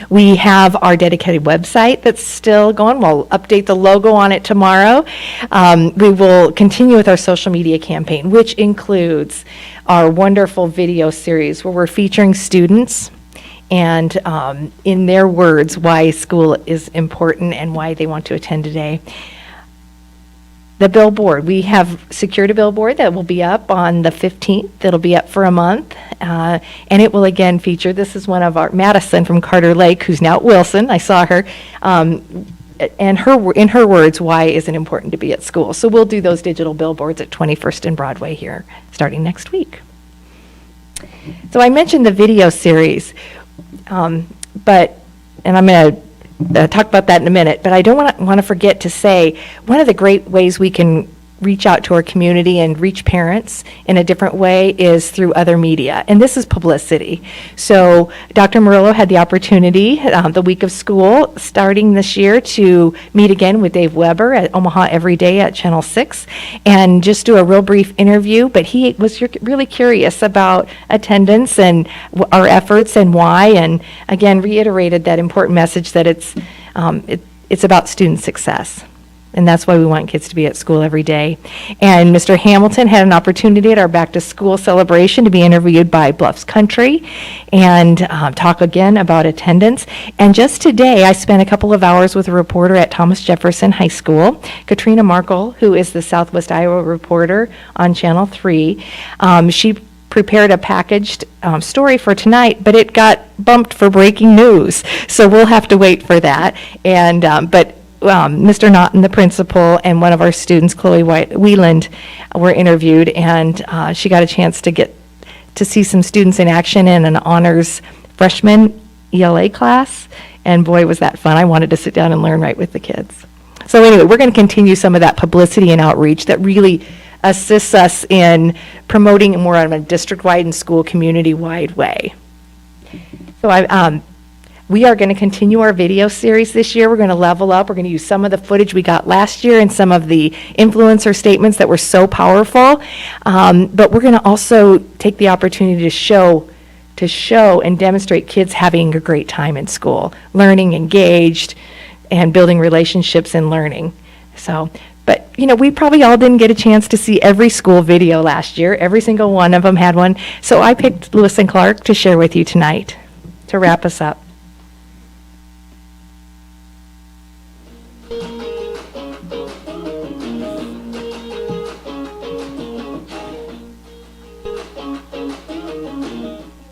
We have our dedicated website that's still going. We'll update the logo on it tomorrow. We will continue with our social media campaign, which includes our wonderful video series where we're featuring students and in their words, why school is important and why they want to attend today. The billboard, we have secured a billboard that will be up on the 15th. It'll be up for a month, and it will again feature, this is one of our, Madison from Carter Lake, who's now at Wilson, I saw her, and in her words, why is it important to be at school? So we'll do those digital billboards at 21st and Broadway here, starting next week. So I mentioned the video series. And I'm going to talk about that in a minute, but I don't want to forget to say, one of the great ways we can reach out to our community and reach parents in a different way is through other media, and this is publicity. So Dr. Murillo had the opportunity the week of school starting this year to meet again with Dave Weber at Omaha Every Day at Channel 6 and just do a real brief interview, but he was really curious about attendance and our efforts and why, and again reiterated that important message that it's about student success. And that's why we want kids to be at school every day. And Mr. Hamilton had an opportunity at our back to school celebration to be interviewed by Bluffs Country and talk again about attendance. And just today, I spent a couple of hours with a reporter at Thomas Jefferson High School, Katrina Markle, who is the Southwest Iowa reporter on Channel 3. She prepared a packaged story for tonight, but it got bumped for breaking news. So we'll have to wait for that. And, but Mr. Naughton, the principal, and one of our students, Chloe Wieland, were interviewed, and she got a chance to get to see some students in action in an honors freshman ELA class. And boy, was that fun. I wanted to sit down and learn right with the kids. So anyway, we're going to continue some of that publicity and outreach that really assists us in promoting more on a district-wide and school community-wide way. So we are going to continue our video series this year. We're going to level up. We're going to use some of the footage we got last year and some of the influencer statements that were so powerful. But we're going to also take the opportunity to show and demonstrate kids having a great time in school, learning, engaged, and building relationships and learning. So, but, you know, we probably all didn't get a chance to see every school video last year. Every single one of them had one. So I picked Lewis and Clark to share with you tonight to wrap us up.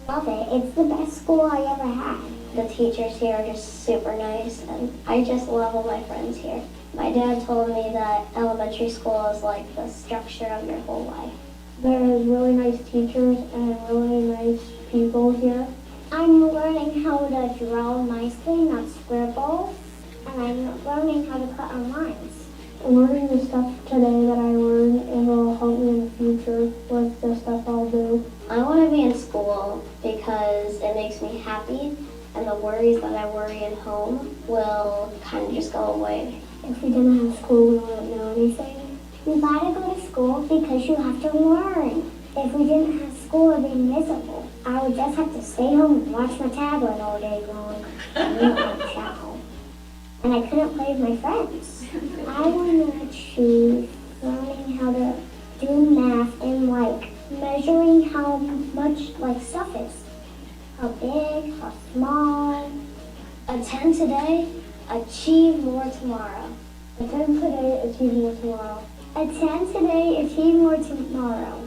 Love it. It's the best school I ever had. The teachers here are just super nice, and I just love all my friends here. My dad told me that elementary school is like the structure of your whole life. There's really nice teachers and really nice people here. I'm learning how to draw nicely, not scribble, and I'm learning how to cut on lines. Learning the stuff today that I learned, it will help me in the future with the stuff I'll do. I want to be in school because it makes me happy, and the worries that I worry at home will kind of just go away. If we didn't have school, we wouldn't know anything. You gotta go to school because you have to learn. If we didn't have school, it'd be miserable. I would just have to stay home and watch my tablet all day long and eat my chow. And I couldn't play with my friends. I want to choose learning how to do math and like measuring how much like stuff is. How big, how small. Attend today, achieve more tomorrow. Attend today, achieve more tomorrow. Attend today, achieve more tomorrow.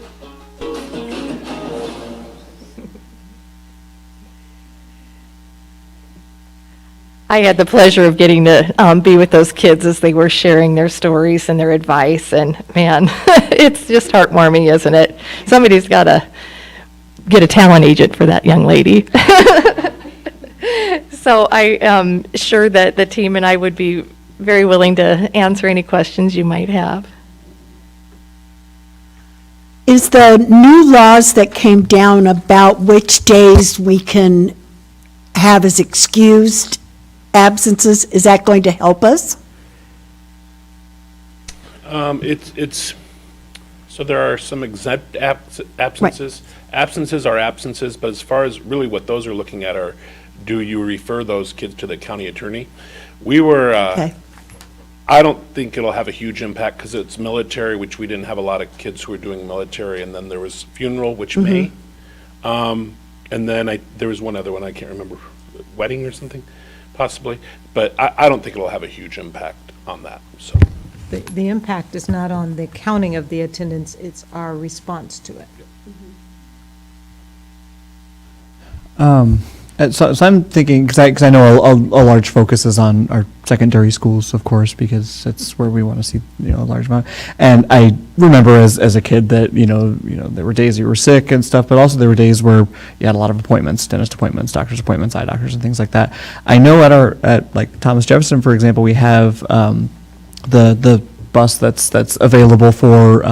I had the pleasure of getting to be with those kids as they were sharing their stories and their advice, and man, it's just heartwarming, isn't it? Somebody's got to get a talent agent for that young lady. So I am sure that the team and I would be very willing to answer any questions you might have. Is the new laws that came down about which days we can have as excused absences, is that going to help us? So there are some exempt absences. Absences are absences, but as far as really what those are looking at are, do you refer those kids to the county attorney? We were, Okay. I don't think it'll have a huge impact because it's military, which we didn't have a lot of kids who were doing military, and then there was funeral, which may. And then there was one other one, I can't remember, wedding or something, possibly. But I don't think it'll have a huge impact on that, so. The impact is not on the counting of the attendance, it's our response to it. So I'm thinking, because I know a large focus is on our secondary schools, of course, because it's where we want to see, a large amount. And I remember as a kid that, there were days you were sick and stuff, but also there were days where you had a lot of appointments, dentist appointments, doctor's appointments, eye doctors, and things like that. I know at like Thomas Jefferson, for example, we have the bus that's available for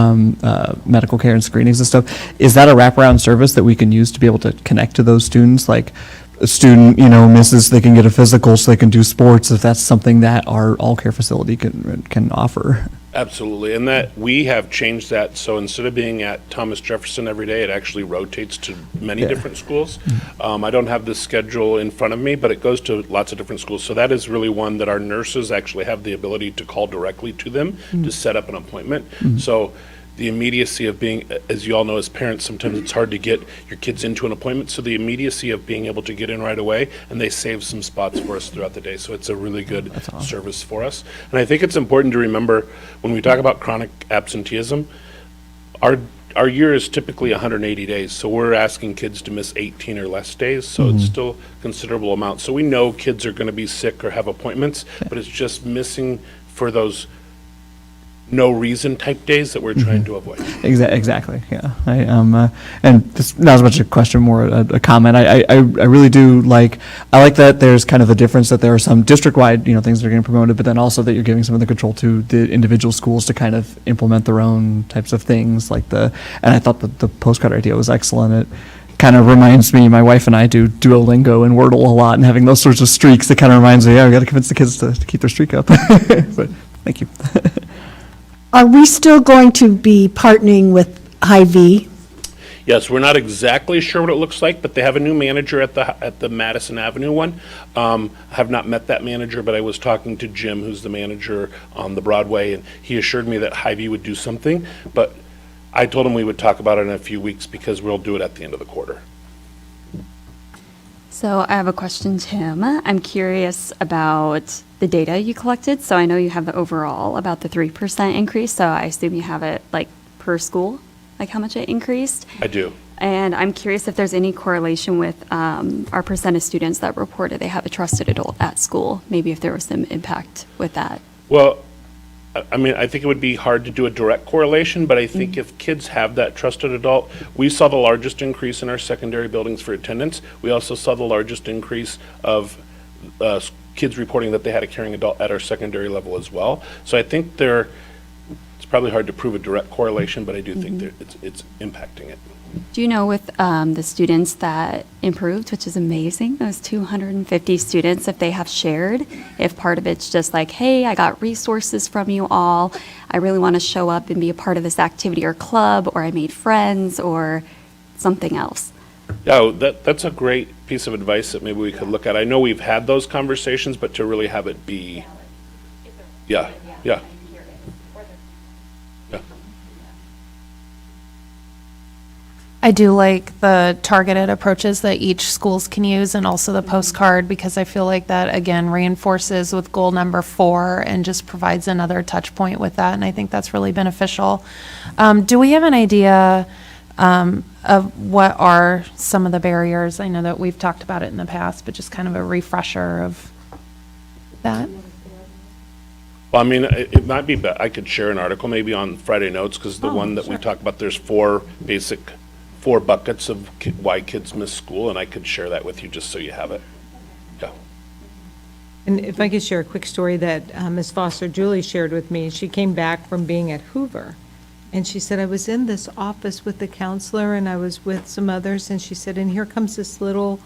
medical care and screenings and stuff. Is that a wraparound service that we can use to be able to connect to those students? Like a student, misses, they can get a physical so they can do sports, if that's something that our all care facility can offer. Absolutely, and that we have changed that, so instead of being at Thomas Jefferson every day, it actually rotates to many different schools. I don't have the schedule in front of me, but it goes to lots of different schools. So that is really one that our nurses actually have the ability to call directly to them to set up an appointment. So the immediacy of being, as you all know as parents, sometimes it's hard to get your kids into an appointment. So the immediacy of being able to get in right away, and they save some spots for us throughout the day. So it's a really good service for us. And I think it's important to remember when we talk about chronic absenteeism, our our year is typically 180 days, so we're asking kids to miss 18 or less days, so it's still considerable amount. So we know kids are going to be sick or have appointments, but it's just missing for those no reason type days that we're trying to avoid. Exactly. Yeah. And this not as much a question, more a comment. I really do like. I like that there's kind of a difference that there are some district-wide, things that are getting promoted, but then also that you're giving some of the control to the individual schools to kind of implement their own types of things, like and I thought that the postcard idea was excellent. It kind of reminds me, my wife and I do Duolingo and Wordle a lot, and having those sorts of streaks, it kind of reminds me, we got to convince the kids to keep their streak up. But thank you. Are we still going to be partnering with Hy-Vee? Yes, we're not exactly sure what it looks like, but they have a new manager at the Madison Avenue one. I have not met that manager, but I was talking to Jim, who's the manager on the Broadway, and he assured me that Hy-Vee would do something, but I told him we would talk about it in a few weeks because we'll do it at the end of the quarter. So I have a question, Tim. I'm curious about the data you collected. So I know you have the overall about the 3% increase. So I assume you have it like per school, like how much it increased. I do. And I'm curious if there's any correlation with our percent of students that reported they have a trusted adult at school. Maybe if there was some impact with that. Well, I mean, I think it would be hard to do a direct correlation, but I think if kids have that trusted adult, we saw the largest increase in our secondary buildings for attendance. We also saw the largest increase of kids reporting that they had a caring adult at our secondary level as well. So I think it's probably hard to prove a direct correlation, but I do think that it's impacting it. Do you know with the students that improved, which is amazing, those 250 students, if they have shared, if part of it's just like, hey, I got resources from you all, I really want to show up and be a part of this activity or club, or I made friends, or something else? Yeah, that's a great piece of advice that maybe we could look at. I know we've had those conversations, but to really have it be, yeah. I do like the targeted approaches that each schools can use and also the postcard because I feel like that, again, reinforces with goal number 4 and just provides another touch point with that. And I think that's really beneficial. Do we have an idea of what are some of the barriers? I know that we've talked about it in the past, but just kind of a refresher of that. Well, I mean, it might be, I could share an article maybe on Friday Notes because the one that we talked about, there's 4 buckets of why kids miss school, and I could share that with you just so you have it. Yeah. And if I could share a quick story that Ms. Foster Julie shared with me. She came back from being at Hoover, and she said, I was in this office with the counselor, and I was with some others, and she said, and here comes this little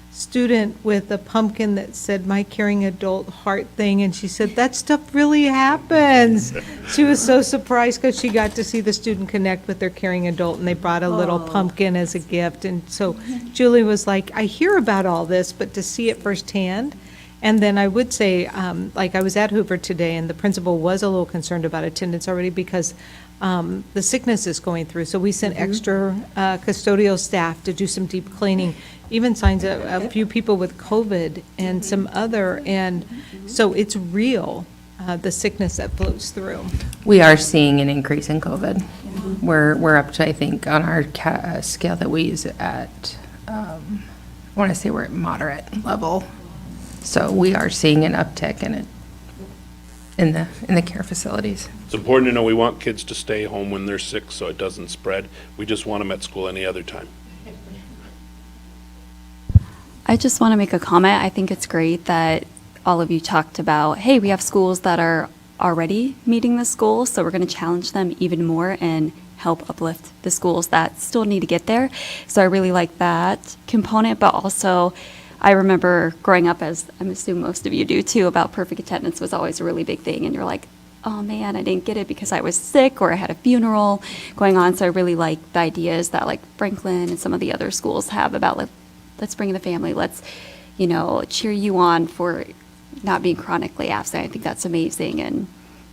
student with a pumpkin that said, my caring adult heart thing, and she said, that stuff really happens. She was so surprised because she got to see the student connect with their caring adult, and they brought a little pumpkin as a gift. And so Julie was like, I hear about all this, but to see it firsthand. And then I would say, like I was at Hoover today, and the principal was a little concerned about attendance already because the sickness is going through. So we sent extra custodial staff to do some deep cleaning, even signs a few people with COVID and some other. And so it's real, the sickness that flows through. We are seeing an increase in COVID. We're up to, I think, on our scale that we use at, I want to say we're at moderate level. So we are seeing an uptick in it, in the care facilities. It's important to know we want kids to stay home when they're sick so it doesn't spread. We just want them at school any other time. I just want to make a comment. I think it's great that all of you talked about, hey, we have schools that are already meeting this goal, so we're going to challenge them even more and help uplift the schools that still need to get there. So I really like that component, but also I remember growing up, as I'm assuming most of you do too, about perfect attendance was always a really big thing, and you're like, oh man, I didn't get it because I was sick or I had a funeral going on. So I really like the ideas that like Franklin and some of the other schools have about like, let's bring in the family, let's, cheer you on for not being chronically absent. I think that's amazing, and,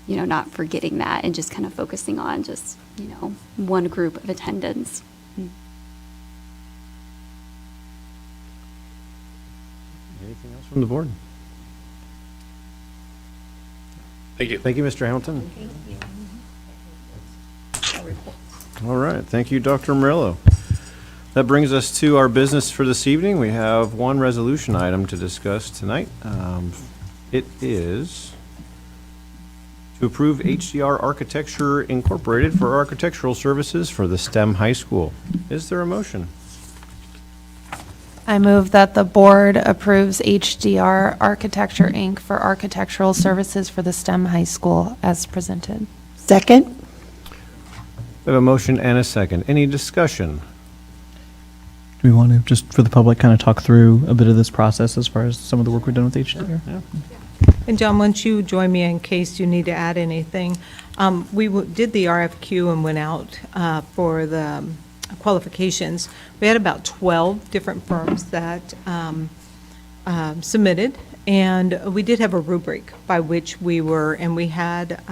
not forgetting that and just kind of focusing on just, one group of attendance. Anything else from the board? Thank you. Thank you, Mr. Hamilton. All right, thank you, Dr. Murillo. That brings us to our business for this evening. We have one resolution item to discuss tonight. It is to approve HDR Architecture Incorporated for architectural services for the STEM High School. Is there a motion? I move that the board approves HDR Architecture, Inc. for architectural services for the STEM High School as presented. Second? We have a motion and a second. Any discussion? Do we want to, just for the public, kind of talk through a bit of this process as far as some of the work we've done with HDR? Yeah. And John, once you join me in case you need to add anything, we did the RFQ and went out for the qualifications. We had about 12 different firms that submitted, and we did have a rubric by which we were, and we had,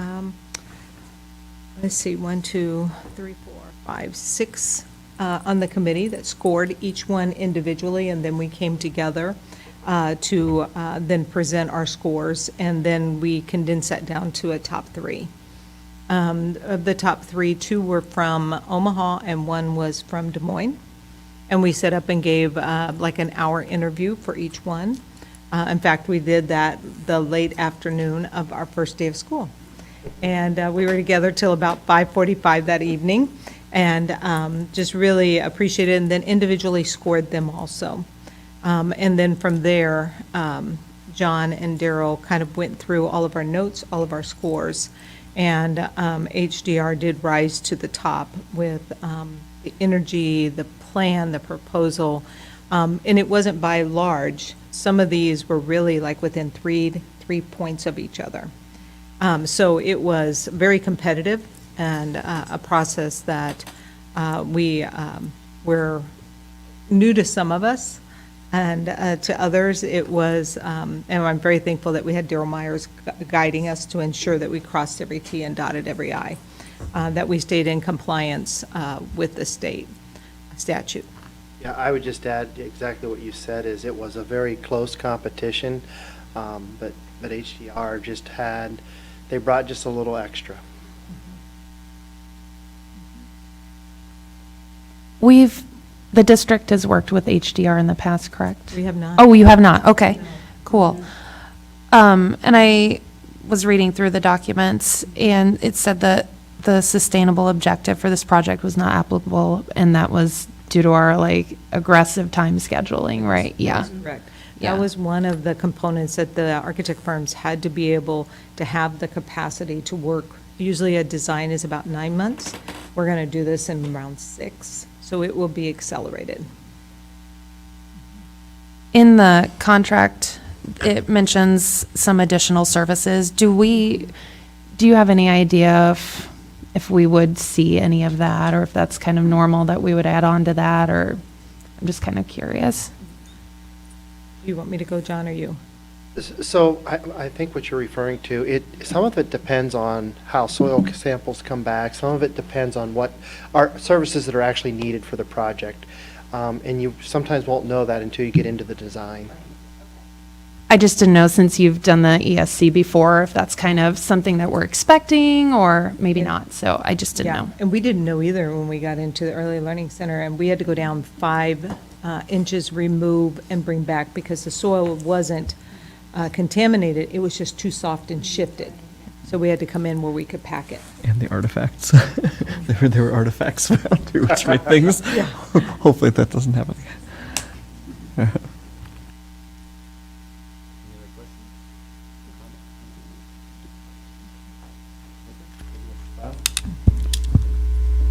let's see, 1, 2, 3, 4, 5, 6 on the committee that scored each one individually, and then we came together to then present our scores, and then we condensed that down to a top 3. Of the top 3, 2 were from Omaha and 1 was from Des Moines. And we set up and gave like an hour interview for each one. In fact, we did that the late afternoon of our first day of school. And we were together till about 5:45 that evening, and just really appreciated it, and then individually scored them also. And then from there, John and Daryl kind of went through all of our notes, all of our scores, and HDR did rise to the top with the energy, the plan, the proposal, and it wasn't by large. Some of these were really like within three points of each other. So it was very competitive, and a process that we were new to some of us, and to others it was, and I'm very thankful that we had Daryl Myers guiding us to ensure that we crossed every T and dotted every I, that we stayed in compliance with the state statute. Yeah, I would just add exactly what you said, is it was a very close competition, but HDR just had, they brought just a little extra. The district has worked with HDR in the past, correct? We have not. Oh, you have not? Okay, cool. And I was reading through the documents, and it said that the sustainable objective for this project was not applicable, and that was due to our, like, aggressive time scheduling, right? Yeah. That's correct. Yeah. That was one of the components that the architect firms had to be able to have the capacity to work. Usually a design is about 9 months. We're going to do this in around 6, so it will be accelerated. In the contract, it mentions some additional services. Do you have any idea if we would see any of that, or if that's kind of normal that we would add on to that, or I'm just kind of curious. Do you want me to go, John, or you? So I think what you're referring to, some of it depends on how soil samples come back. Some of it depends on what are services that are actually needed for the project. And you sometimes won't know that until you get into the design. I just didn't know, since you've done the ESC before, if that's kind of something that we're expecting or maybe not. So I just didn't know. And we didn't know either when we got into the Early Learning Center, and we had to go down 5 inches, remove, and bring back because the soil wasn't contaminated. It was just too soft and shifted. So we had to come in where we could pack it. And the artifacts. there were artifacts found too, which made things. Hopefully that doesn't happen again.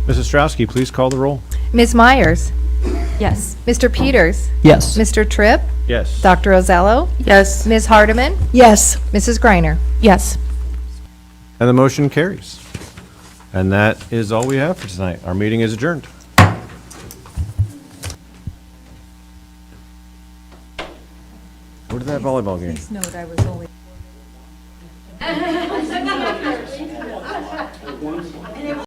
Mrs. Straussky, please call the roll. Ms. Myers? Yes. Mr. Peters? Yes. Mr. Tripp? Yes. Dr. Ozello? Yes. Ms. Hardeman? Yes. Mrs. Greiner? Yes. And the motion carries. And that is all we have for tonight. Our meeting is adjourned. Where did that volleyball game? Please note I was only